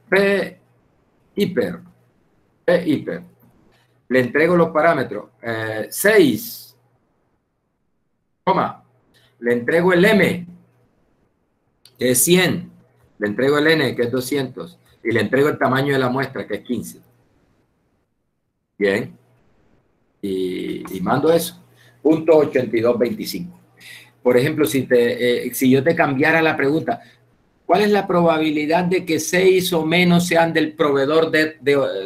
Le entrego los parámetros. 6, le entrego el M, que es 100. Le entrego el N, que es 200. Y le entrego el tamaño de la muestra, que es 15. Bien. Y mando eso. 0.8225. Por ejemplo, si yo te cambiara la pregunta, ¿cuál es la probabilidad de que 6 o menos sean del proveedor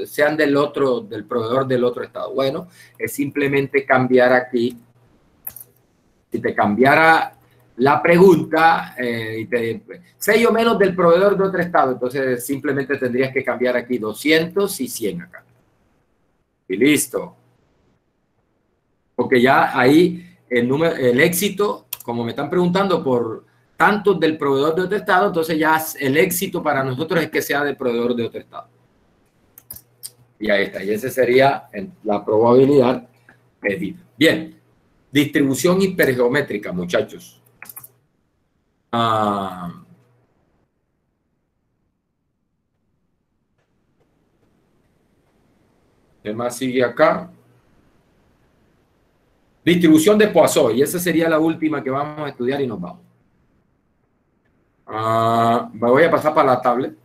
sean del proveedor del otro estado? Bueno, es simplemente cambiar aquí. Si te cambiara la pregunta, 6 o menos del proveedor de otro estado, entonces simplemente tendrías que cambiar aquí 200 y 100 acá. Y listo. Porque ya ahí el éxito, como me están preguntando por tantos del proveedor de otro estado, entonces ya el éxito para nosotros es que sea del proveedor de otro estado. Y ahí está. Y esa sería la probabilidad medida. Bien. Distribución hipergeométrica, muchachos. ¿Qué más sigue acá? Distribución de Poisson, y esa sería la última que vamos a estudiar y nos vamos. Me voy a pasar para la tablet.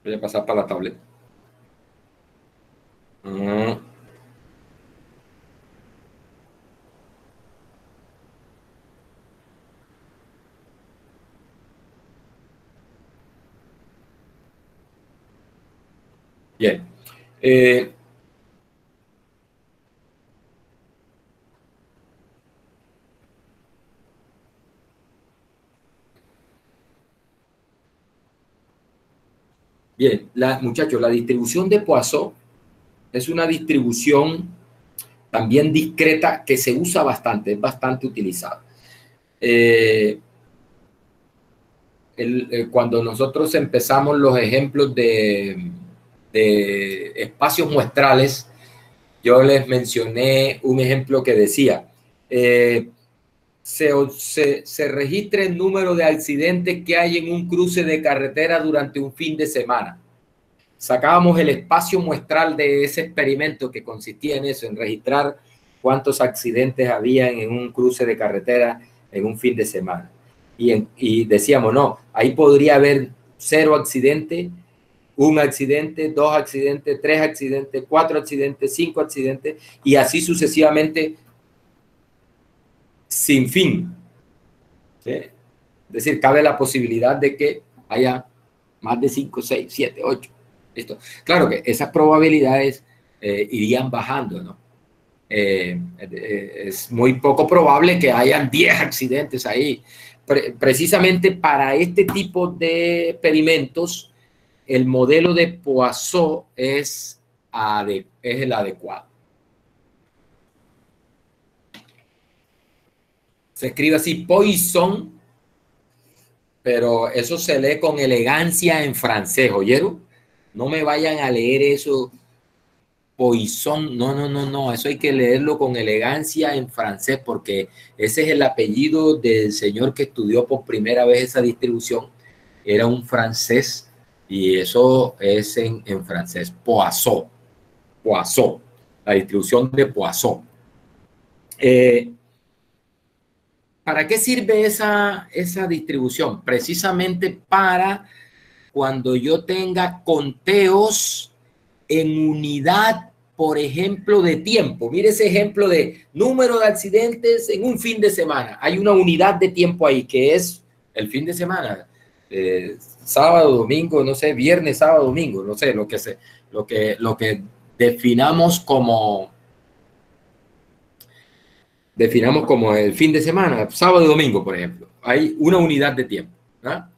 Voy a pasar para la tablet. Bien. Bien, muchachos, la distribución de Poisson es una distribución también discreta que se usa bastante, es bastante utilizada. Cuando nosotros empezamos los ejemplos de espacios muestrales, yo les mencioné un ejemplo que decía, se registra el número de accidentes que hay en un cruce de carretera durante un fin de semana. Sacábamos el espacio muestral de ese experimento que consistía en eso, en registrar cuántos accidentes habían en un cruce de carretera en un fin de semana. Y decíamos, no, ahí podría haber 0 accidentes, 1 accidente, 2 accidentes, 3 accidentes, 4 accidentes, 5 accidentes, y así sucesivamente sin fin. ¿Sí? Es decir, cabe la posibilidad de que haya más de 5, 6, 7, 8. ¿Listo? Claro que esas probabilidades irían bajando, ¿no? Es muy poco probable que hayan 10 accidentes ahí. Precisamente para este tipo de experimentos, el modelo de Poisson es el adecuado. Se escribe así, Poisson, pero eso se lee con elegancia en francés, ¿oyeron? No me vayan a leer eso, Poisson, no, eso hay que leerlo con elegancia en francés, porque ese es el apellido del señor que estudió por primera vez esa distribución, era un francés, y eso es en francés, Poisson, la distribución de Poisson. ¿Para qué sirve esa distribución? Precisamente para cuando yo tenga conteos en unidad, por ejemplo, de tiempo. Mire ese ejemplo de número de accidentes en un fin de semana. Hay una unidad de tiempo ahí que es el fin de semana. Sábado, domingo, no sé, viernes, sábado, domingo, no sé, lo que definamos como el fin de semana, sábado y domingo, por ejemplo. Hay una unidad de tiempo, ¿no?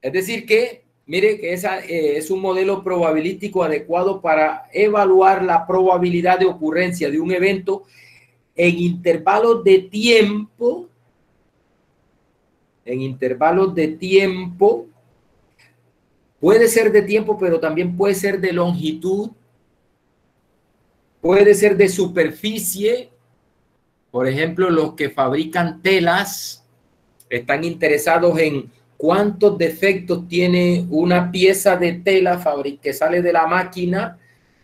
Es decir que, mire que es un modelo probabilístico adecuado para evaluar la probabilidad de ocurrencia de un evento en intervalos de tiempo, puede ser de tiempo, pero también puede ser de longitud, puede ser de superficie. Por ejemplo, los que fabrican telas están interesados en cuántos defectos tiene una pieza de tela que sale de la máquina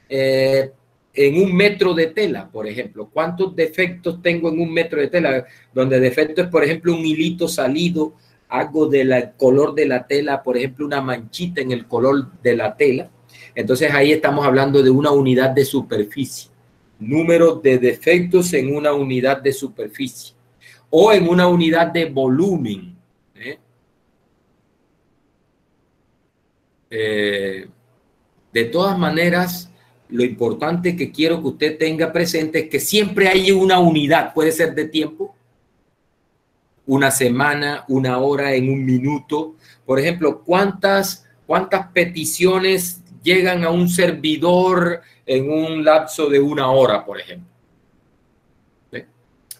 en 1 metro de tela, por ejemplo. ¿Cuántos defectos tengo en 1 metro de tela? Donde defecto es, por ejemplo, un hilito salido, algo del color de la tela, por ejemplo, una manchita en el color de la tela. Entonces ahí estamos hablando de una unidad de superficie. Número de defectos en una unidad de superficie o en una unidad de volumen. De todas maneras, lo importante que quiero que usted tenga presente es que siempre hay una unidad, puede ser de tiempo, una semana, 1 hora, en 1 minuto. Por ejemplo, ¿cuántas peticiones llegan a un servidor en un lapso de 1 hora, por ejemplo?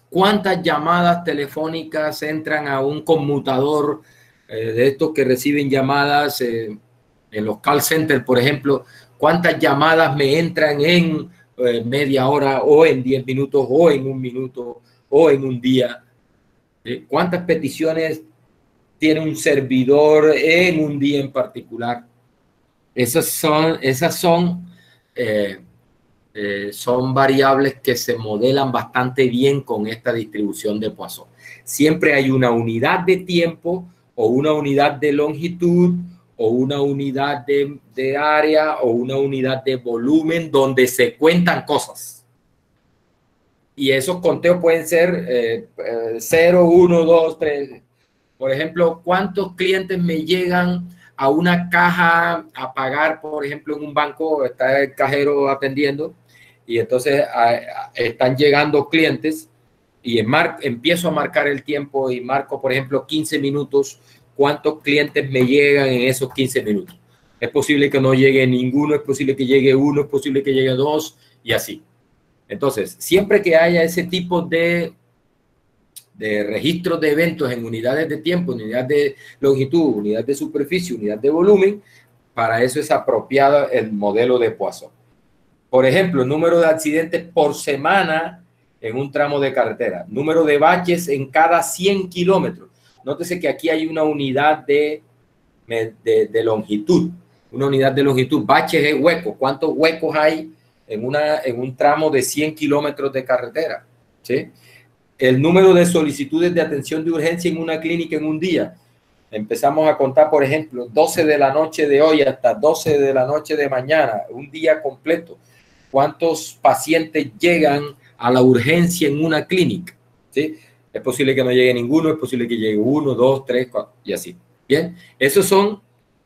¿Cuántas llamadas telefónicas entran a un conmutador de estos que reciben llamadas en los call centers, por ejemplo? ¿Cuántas llamadas me entran en media hora o en 10 minutos o en 1 minuto o en un día? ¿Cuántas peticiones tiene un servidor en un día en particular. Esas son variables que se modelan bastante bien con esta distribución de Poisson. Siempre hay una unidad de tiempo o una unidad de longitud o una unidad de área o una unidad de volumen donde se cuentan cosas. Y esos conteos pueden ser 0, 1, 2, 3. Por ejemplo, ¿cuántos clientes me llegan a una caja a pagar? Por ejemplo, en un banco está el cajero atendiendo y entonces están llegando clientes y empiezo a marcar el tiempo y marco, por ejemplo, 15 minutos. ¿Cuántos clientes me llegan en esos 15 minutos? Es posible que no llegue ninguno, es posible que llegue uno, es posible que llegue dos y así. Entonces, siempre que haya ese tipo de registros de eventos en unidades de tiempo, unidad de longitud, unidad de superficie, unidad de volumen, para eso es apropiado el modelo de Poisson. Por ejemplo, el número de accidentes por semana en un tramo de carretera, número de baches en cada 100 kilómetros. Nótese que aquí hay una unidad de longitud, una unidad de longitud. Baches es hueco. ¿Cuántos huecos hay en un tramo de 100 kilómetros de carretera? ¿Sí? El número de solicitudes de atención de urgencia en una clínica en un día. Empezamos a contar, por ejemplo, 12 de la noche de hoy hasta 12 de la noche de mañana, un día completo. ¿Cuántos pacientes llegan a la urgencia en una clínica? ¿Sí? Es posible que no llegue ninguno, es posible que llegue 1, 2, 3, 4 y así. Bien, esos son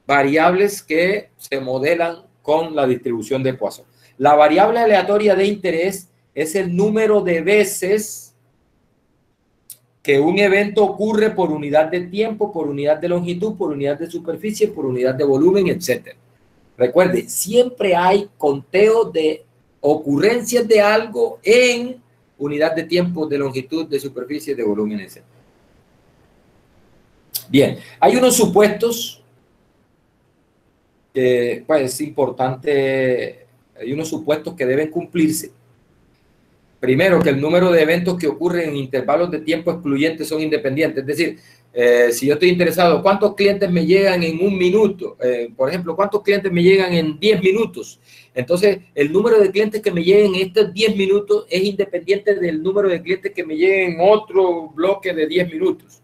variables que se modelan con la distribución de Poisson. La variable aleatoria de interés es el número de veces que un evento ocurre por unidad de tiempo, por unidad de longitud, por unidad de superficie, por unidad de volumen, etc. Recuerde, siempre hay conteo de ocurrencias de algo en unidad de tiempo, de longitud, de superficie, de volumen, etc. Bien, hay unos supuestos que pues, es importante, hay unos supuestos que deben cumplirse. Primero, que el número de eventos que ocurren en intervalos de tiempo excluyentes son independientes. Es decir, si yo estoy interesado, ¿cuántos clientes me llegan en un minuto? Por ejemplo, ¿cuántos clientes me llegan en 10 minutos? Entonces, el número de clientes que me lleguen en estos 10 minutos es independiente del número de clientes que me lleguen en otro bloque de 10 minutos.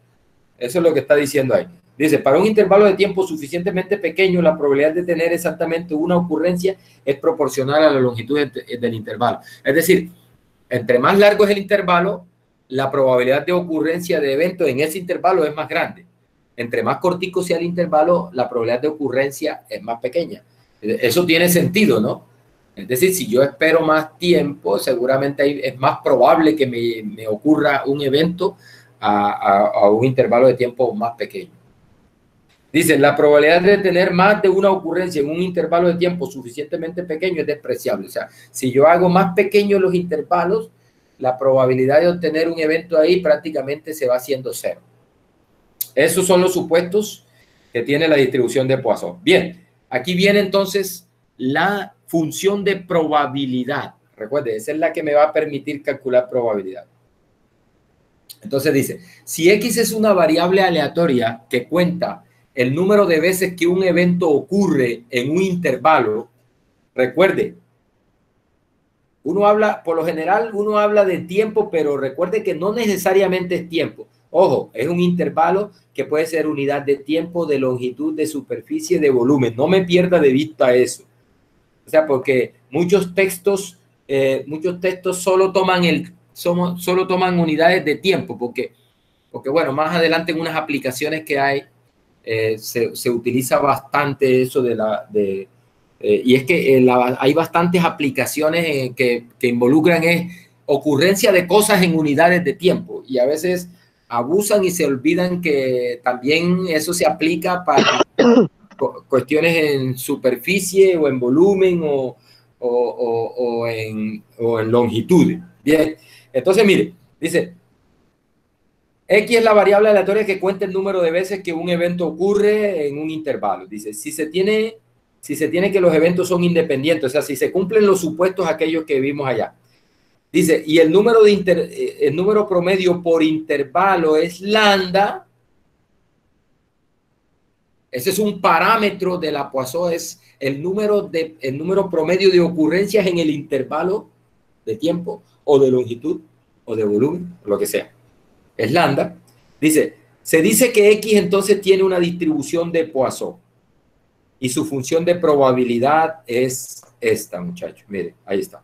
Eso es lo que está diciendo ahí. Dice, para un intervalo de tiempo suficientemente pequeño, la probabilidad de tener exactamente una ocurrencia es proporcional a la longitud del intervalo. Es decir, entre más largo es el intervalo, la probabilidad de ocurrencia de eventos en ese intervalo es más grande. Entre más cortico sea el intervalo, la probabilidad de ocurrencia es más pequeña. Eso tiene sentido, ¿no? Es decir, si yo espero más tiempo, seguramente es más probable que me ocurra un evento a un intervalo de tiempo más pequeño. Dice, la probabilidad de tener más de una ocurrencia en un intervalo de tiempo suficientemente pequeño es despreciable. O sea, si yo hago más pequeños los intervalos, la probabilidad de obtener un evento ahí prácticamente se va haciendo cero. Esos son los supuestos que tiene la distribución de Poisson. Bien, aquí viene entonces la función de probabilidad. Recuerde, esa es la que me va a permitir calcular probabilidad. Entonces dice, si X es una variable aleatoria que cuenta el número de veces que un evento ocurre en un intervalo, recuerde, por lo general uno habla de tiempo, pero recuerde que no necesariamente es tiempo. Ojo, es un intervalo que puede ser unidad de tiempo, de longitud, de superficie, de volumen. No me pierda de vista eso. O sea, porque muchos textos solo toman unidades de tiempo, porque bueno, más adelante en unas aplicaciones que hay, se utiliza bastante eso y es que hay bastantes aplicaciones que involucran ocurrencia de cosas en unidades de tiempo y a veces abusan y se olvidan que también eso se aplica para cuestiones en superficie o en volumen o en longitud. Bien, entonces mire, dice X es la variable aleatoria que cuenta el número de veces que un evento ocurre en un intervalo. Dice, si se tiene que los eventos son independientes, o sea, si se cumplen los supuestos aquellos que vimos allá. Dice, y el número promedio por intervalo es lambda. Ese es un parámetro de la Poisson, es el número promedio de ocurrencias en el intervalo de tiempo o de longitud o de volumen, o lo que sea. Es lambda. Se dice que X entonces tiene una distribución de Poisson y su función de probabilidad es esta, muchachos. Mire, ahí está.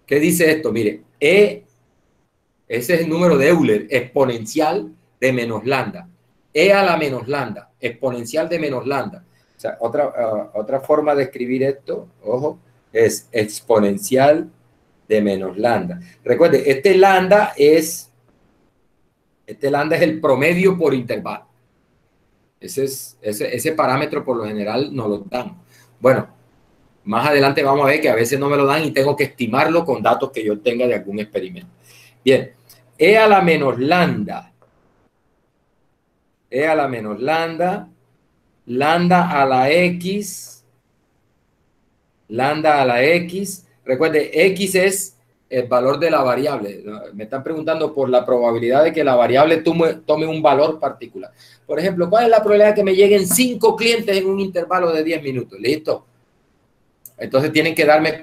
¿Qué dice esto? Mire, ese es el número de Euler, exponencial de menos lambda. A la menos lambda, exponencial de menos lambda. O sea, otra forma de escribir esto, ojo, es exponencial de menos lambda. Recuerde, este lambda es el promedio por intervalo. Ese parámetro por lo general no lo dan. Bueno, más adelante vamos a ver que a veces no me lo dan y tengo que estimarlo con datos que yo tenga de algún experimento. Bien, E a la menos lambda. E a la menos lambda. Lambda a la X. Lambda a la X. Recuerde, X es el valor de la variable. Me están preguntando por la probabilidad de que la variable tome un valor particular. Por ejemplo, ¿cuál es la probabilidad de que me lleguen 5 clientes en un intervalo de 10 minutos? ¿Listo? Entonces tienen que darme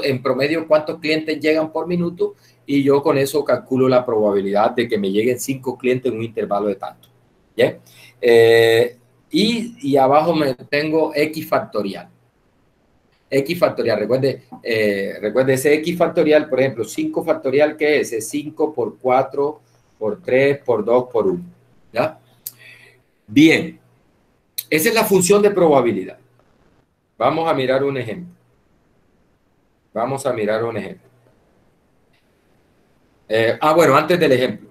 en promedio cuántos clientes llegan por minuto y yo con eso calculo la probabilidad de que me lleguen 5 clientes en un intervalo de tanto. ¿Bien? Y abajo me tengo X factorial. X factorial, recuerde ese X factorial, por ejemplo, 5 factorial, ¿qué es? Es 5 por 4, por 3, por 2, por 1. ¿Ya? Bien, esa es la función de probabilidad. Vamos a mirar un ejemplo. Bueno, antes del ejemplo.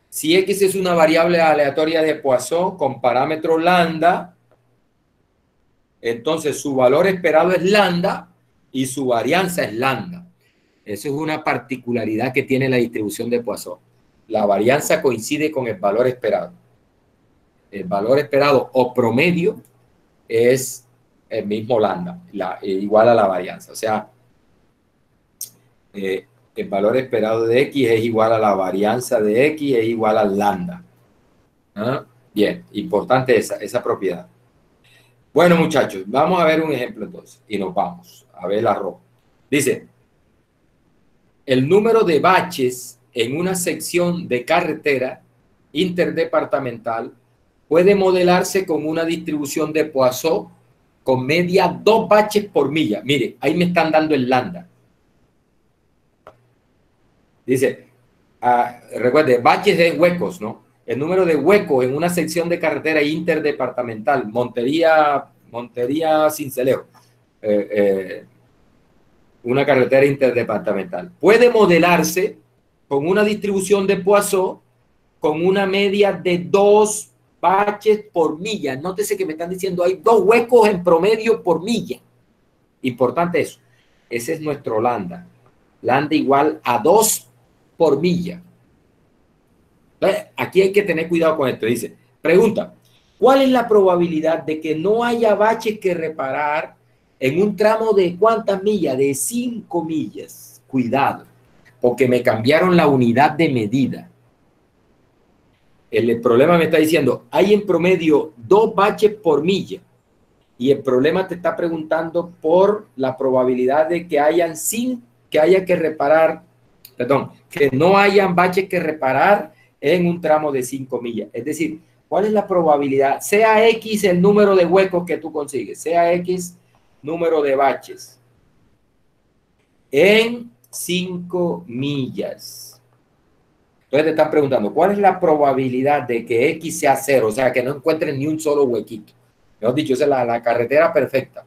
Si X es una variable aleatoria de Poisson con parámetro lambda, entonces su valor esperado es lambda y su varianza es lambda. Eso es una particularidad que tiene la distribución de Poisson. La varianza coincide con el valor esperado. El valor esperado o promedio es el mismo lambda, igual a la varianza. O sea, el valor esperado de X es igual a la varianza de X, es igual al lambda. ¿Ah? Bien, importante esa propiedad. Bueno, muchachos, vamos a ver un ejemplo entonces y nos vamos a ver el arroz. Dice, el número de baches en una sección de carretera interdepartamental puede modelarse con una distribución de Poisson con media 2 baches por milla. Mire, ahí me están dando el lambda. Dice, recuerde, baches de huecos, ¿no? El número de huecos en una sección de carretera interdepartamental, Montería Sincelejo, una carretera interdepartamental, puede modelarse con una distribución de Poisson con una media de 2 baches por milla. Nótese que me están diciendo hay 2 huecos en promedio por milla. Importante eso. Ese es nuestro lambda. Lambda igual a 2 por milla. Aquí hay que tener cuidado con esto. Dice, pregunta, ¿cuál es la probabilidad de que no haya baches que reparar en un tramo de cuántas millas? De 5 millas. Cuidado, porque me cambiaron la unidad de medida. El problema me está diciendo, hay en promedio 2 baches por milla. Y el problema te está preguntando por la probabilidad de que que no hayan baches que reparar en un tramo de 5 millas. Es decir, ¿cuál es la probabilidad? Sea X el número de huecos que tú consigues, sea X número de baches en 5 millas. Entonces te están preguntando, ¿cuál es la probabilidad de que X sea 0? O sea, que no encuentres ni un solo huequito. Mejor dicho, esa es la carretera perfecta.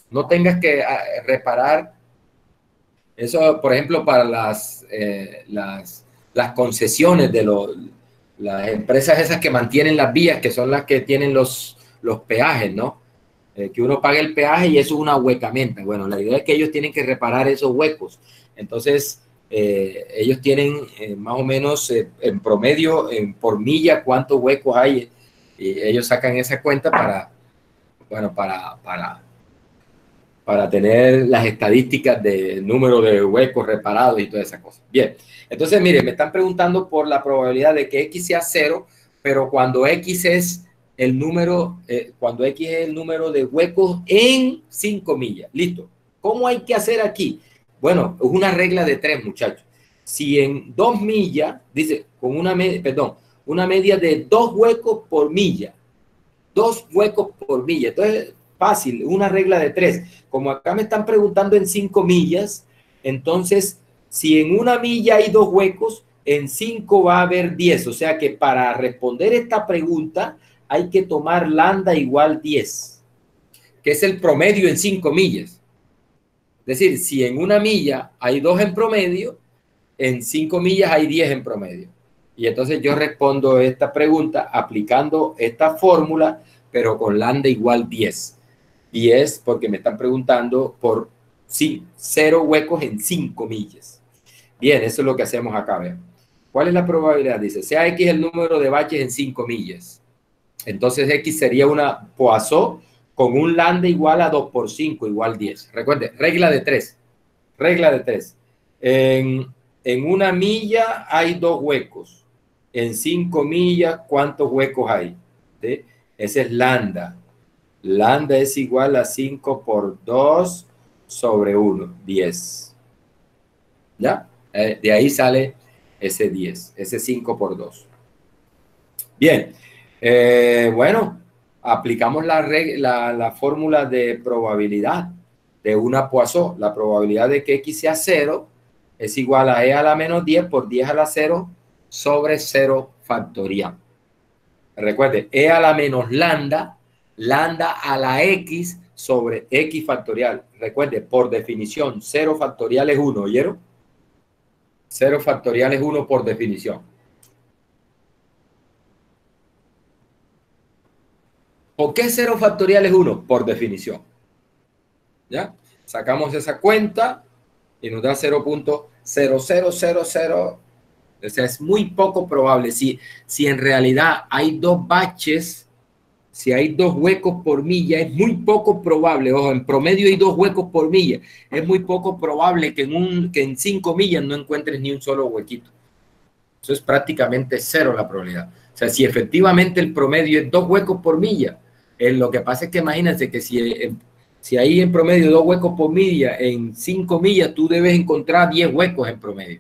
No tengas que reparar. Eso, por ejemplo, para las concesiones de las empresas esas que mantienen las vías, que son las que tienen los peajes, ¿no? Que uno paga el peaje y eso es una huecamenta. Bueno, la idea es que ellos tienen que reparar esos huecos. Entonces, ellos tienen más o menos en promedio, por milla, cuántos huecos hay. Y ellos sacan esa cuenta para tener las estadísticas de número de huecos reparados y todas esas cosas. Bien, entonces, mire, me están preguntando por la probabilidad de que X sea 0, pero cuando X es el número, cuando X es el número de huecos en 5 millas. Listo. ¿Cómo hay que hacer aquí? Bueno, es una regla de 3, muchachos. Si en 2 millas, dice, con una media de 2 huecos por milla. 2 huecos por milla. Entonces, fácil, una regla de 3. Como acá me están preguntando en 5 millas, entonces, si en una milla hay 2 huecos, en 5 va a haber 10. O sea que para responder esta pregunta hay que tomar lambda igual 10, que es el promedio en 5 millas. Es decir, si en una milla hay 2 en promedio, en 5 millas hay 10 en promedio. Y entonces yo respondo esta pregunta aplicando esta fórmula, pero con lambda igual 10. Y es porque me están preguntando por 0 huecos en 5 millas. Bien, eso es lo que hacemos acá. ¿Ven? ¿Cuál es la probabilidad? Dice, sea X el número de baches en 5 millas. Entonces X sería una Poisson con un lambda igual a 2 por 5 igual 10. Recuerde, regla de 3. Regla de 3. En una milla hay 2 huecos. En 5 millas, ¿cuántos huecos hay? ¿Sí? Ese es lambda. Lambda es igual a 5 por 2 sobre 1, 10. ¿Ya? De ahí sale ese 10, ese 5 por 2. Bien. Bueno, aplicamos la fórmula de probabilidad de una Poisson. La probabilidad de que X sea 0 es igual a E a la menos 10 por 10 a la 0 sobre 0 factorial. Recuerde, E a la menos lambda, lambda a la X sobre X factorial. Recuerde, por definición, 0 factorial es 1, ¿oyeron? 0 factorial es 1 por definición. ¿Por qué 0 factorial es 1? Por definición. ¿Ya? Sacamos esa cuenta y nos da 0.0000. O sea, es muy poco probable. Si en realidad hay 2 baches, si hay 2 huecos por milla, es muy poco probable. Ojo, en promedio hay 2 huecos por milla. Es muy poco probable que en 5 millas no encuentres ni un solo huequito. Eso es prácticamente 0 la probabilidad. O sea, si efectivamente el promedio es 2 huecos por milla, lo que pasa es que imagínense que si hay en promedio 2 huecos por milla, en 5 millas tú debes encontrar 10 huecos en promedio.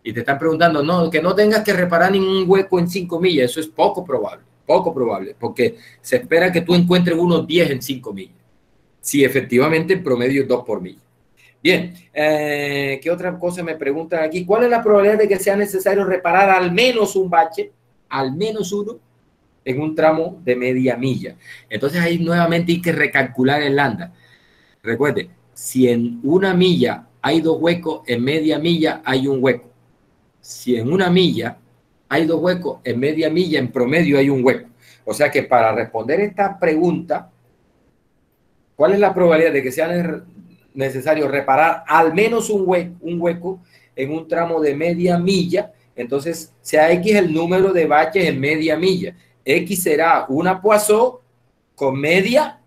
Y te están preguntando, no, que no tengas que reparar ningún hueco en 5 millas. Eso es poco probable, porque se espera que tú encuentres unos 10 en 5 millas. Si efectivamente el promedio es 2 por milla. Bien, ¿qué otra cosa me preguntan aquí? ¿Cuál es la probabilidad de que sea necesario reparar al menos un bache, al menos uno, en un tramo de media milla? Entonces ahí nuevamente hay que recalcular el lambda. Recuerde, si en una milla hay 2 huecos, en media milla hay un hueco. Si en una milla hay 2 huecos, en media milla en promedio hay un hueco. O sea que para responder esta pregunta, ¿cuál es la probabilidad de que sea necesario reparar al menos un hueco en un tramo de media milla? Entonces, sea X el número de baches en media milla. X será una Poisson con media,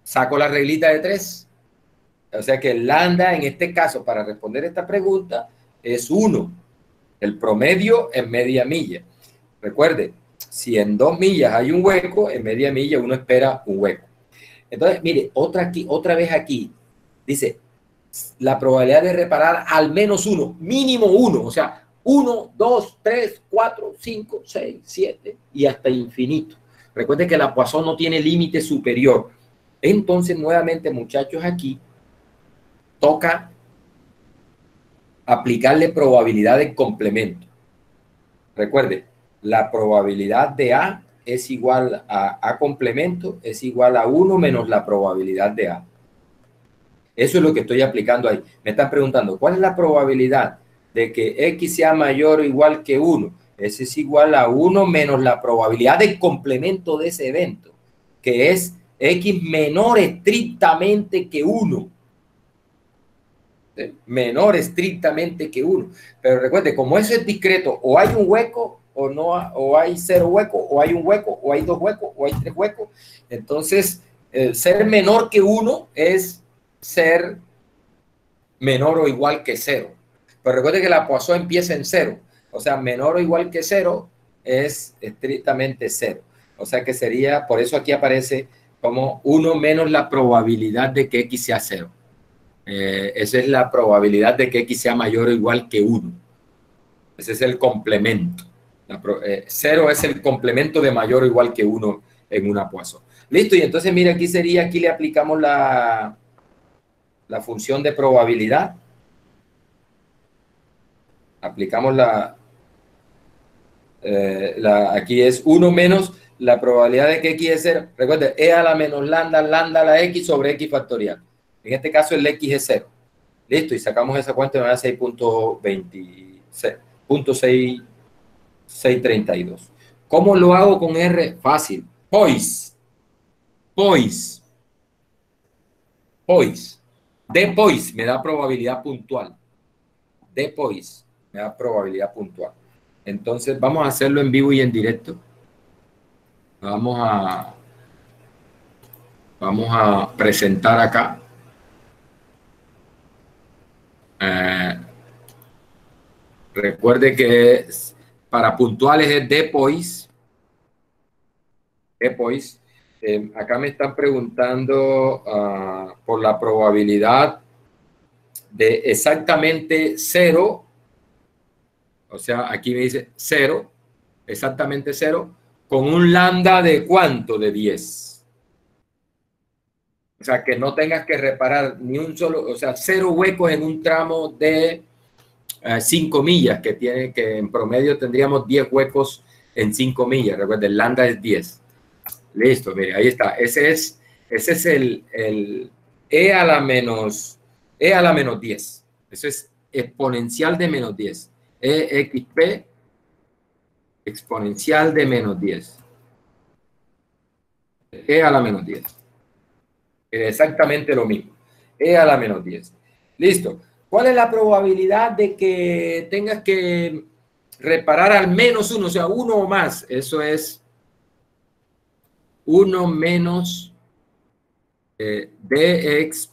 saco la reglita de 3. O sea que el lambda en este caso para responder esta pregunta es 1. El promedio en media milla. Recuerde, si en 2 millas hay un hueco, en media milla uno espera un hueco. Entonces, mire, otra vez aquí, dice, la probabilidad de reparar al menos uno, mínimo 1, o sea, 1, 2, 3, 4, 5, 6, 7 y hasta infinito. Recuerde que la Poisson no tiene límite superior. Entonces, nuevamente, muchachos, aquí toca aplicarle probabilidad de complemento. Recuerde, la probabilidad de A es igual a A complemento, es igual a 1 menos la probabilidad de A. Eso es lo que estoy aplicando ahí. Me están preguntando, ¿cuál es la probabilidad de que X sea mayor o igual que 1? Ese es igual a 1 menos la probabilidad de complemento de ese evento, que es X menor estrictamente que 1. Menor estrictamente que 1. Pero recuerde, como eso es discreto, o hay un hueco o no, o hay 0 hueco, o hay un hueco, o hay 2 huecos, o hay 3 huecos. Entonces, ser menor que 1 es ser menor o igual que 0. Pero recuerde que la Poisson empieza en 0. O sea, menor o igual que 0 es estrictamente 0. O sea que sería, por eso aquí aparece como 1 menos la probabilidad de que X sea 0. Esa es la probabilidad de que X sea mayor o igual que 1. Ese es el complemento. 0 es el complemento de mayor o igual que 1 en una Poisson. Listo, y entonces mira, aquí sería, aquí le aplicamos la función de probabilidad. Aplicamos aquí es 1 menos la probabilidad de que X es 0. Recuerden, E a la menos lambda, lambda a la X sobre X factorial. En este caso el X es 0. Listo, y sacamos esa cuenta y me da 6.632. ¿Cómo lo hago con R? Fácil. Poise. De Poise me da probabilidad puntual. De Poise me da probabilidad puntual. Entonces vamos a hacerlo en vivo y en directo. Vamos a presentar acá. Recuerde que para puntuales es de Poise. Acá me están preguntando por la probabilidad de exactamente 0. O sea, aquí me dice 0, exactamente 0, con un lambda de ¿cuánto? De 10. O sea, que no tengas que reparar ni un solo, o sea, 0 huecos en un tramo de 5 millas, que en promedio tendríamos 10 huecos en 5 millas. Recuerda, el lambda es 10. Listo, mire, ahí está. Ese es el E a la menos 10. Eso es exponencial de menos 10. EXP exponencial de menos 10. E a la menos 10. Exactamente lo mismo. E a la menos 10. Listo. ¿Cuál es la probabilidad de que tengas que reparar al menos uno? O sea, uno o más. Eso es 1 menos dx,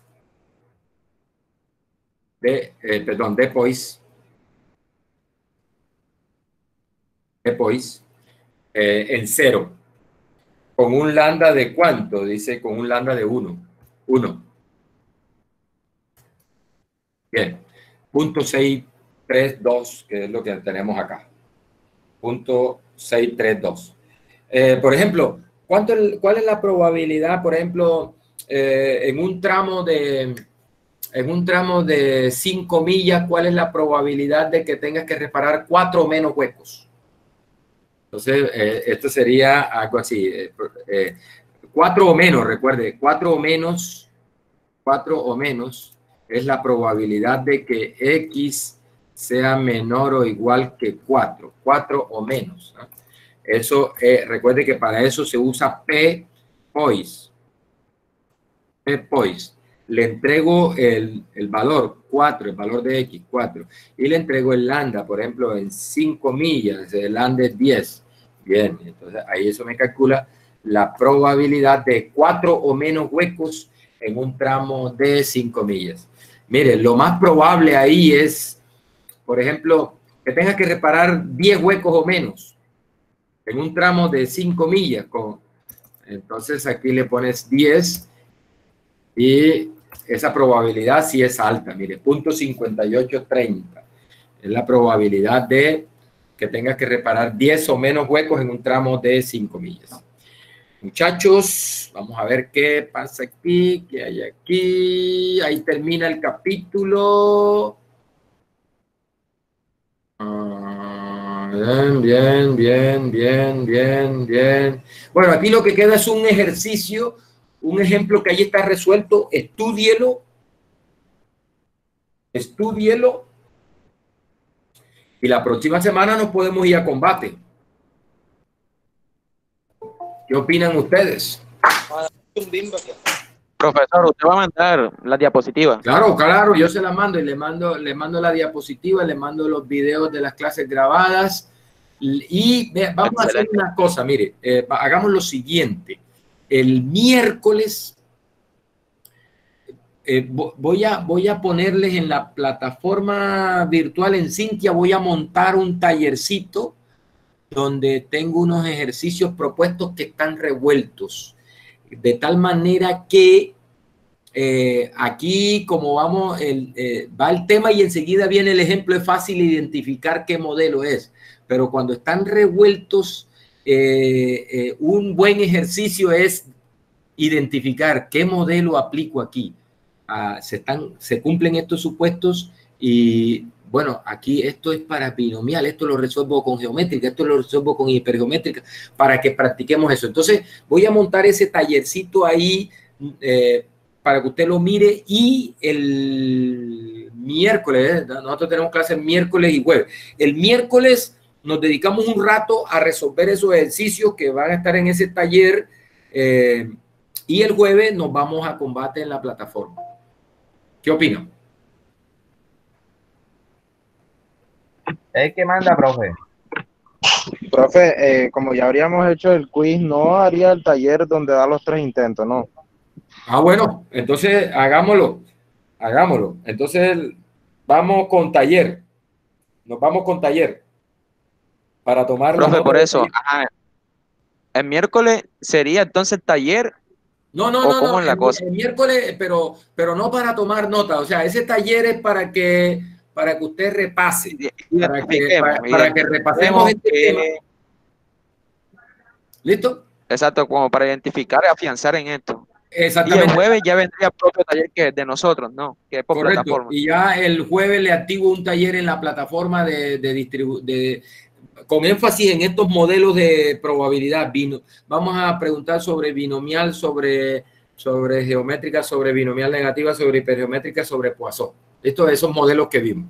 de Poise. En 0. Con un lambda de ¿cuánto? Dice con un lambda de 1. 1. Bien. 0.632, que es lo que tenemos acá. 0.632. Por ejemplo, ¿cuál es la probabilidad, por ejemplo, en un tramo de 5 millas, cuál es la probabilidad de que tengas que reparar 4 o menos huecos? Entonces, esto sería algo así. 4 o menos, recuerde, 4 o menos es la probabilidad de que X sea menor o igual que 4. 4 o menos, ¿no? Eso, recuerde que para eso se usa P-Poise. P-Poise. Le entrego el valor 4, el valor de X, 4. Y le entrego el lambda, por ejemplo, en 5 millas. El lambda es 10. Bien, entonces ahí eso me calcula la probabilidad de 4 o menos huecos en un tramo de 5 millas. Mire, lo más probable ahí es, por ejemplo, que tengas que reparar 10 huecos o menos en un tramo de 5 millas. Entonces aquí le pones 10 y esa probabilidad sí es alta. Mire, 0.5830 es la probabilidad de que tengas que reparar 10 o menos huecos en un tramo de 5 millas. Muchachos, vamos a ver qué pasa aquí, qué hay aquí. Ahí termina el capítulo. Bien. Bueno, aquí lo que queda es un ejercicio, un ejemplo que ahí está resuelto. Estúdielo. Y la próxima semana nos podemos ir a combate. ¿Qué opinan ustedes? Profesor, usted va a mandar la diapositiva. Claro, yo se la mando y le mando la diapositiva, le mando los videos de las clases grabadas y vamos a hacer una cosa, mire, hagamos lo siguiente. El miércoles voy a ponerles en la plataforma virtual en Cintia, voy a montar un tallercito donde tengo unos ejercicios propuestos que están revueltos, de tal manera que aquí como vamos, va el tema y enseguida viene el ejemplo. Es fácil identificar qué modelo es, pero cuando están revueltos, un buen ejercicio es identificar qué modelo aplico aquí. Se cumplen estos supuestos y bueno, aquí esto es para binomial, esto lo resuelvo con geométrica, esto lo resuelvo con hipergeométrica, para que practiquemos eso. Entonces voy a montar ese tallercito ahí para que usted lo mire, y el miércoles, nosotros tenemos clases miércoles y jueves. El miércoles nos dedicamos un rato a resolver esos ejercicios que van a estar en ese taller, y el jueves nos vamos a combate en la plataforma. ¿Qué opinan? ¿Es que manda, profe? Profe, como ya habríamos hecho el quiz, no haría el taller donde da los 3 intentos, ¿no? Ah, bueno, entonces hagámoslo. Entonces vamos con taller. Nos vamos con taller para tomar. Profe, por eso, ajá, el miércoles sería entonces taller. No, el miércoles, pero no para tomar nota. O sea, ese taller es para que usted repase, para que repasemos este tema. ¿Listo? Exacto, como para identificar y afianzar en esto. Exactamente. Y el jueves ya vendría el propio taller que es de nosotros, ¿no? Que es por Correcto. plataforma. Y ya el jueves le activo un taller en la plataforma con énfasis en estos modelos de probabilidad. Vamos a preguntar sobre binomial, sobre geométrica, sobre binomial negativa, sobre hipergeométrica, sobre Poisson. Esos modelos que vimos.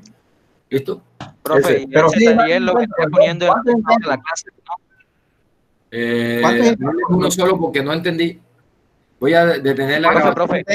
¿Listo? Profe, y pero ese sí, taller lo que está poniendo en la clase, ¿no? Uno solo porque no entendí. Voy a detener la grabación. Profe.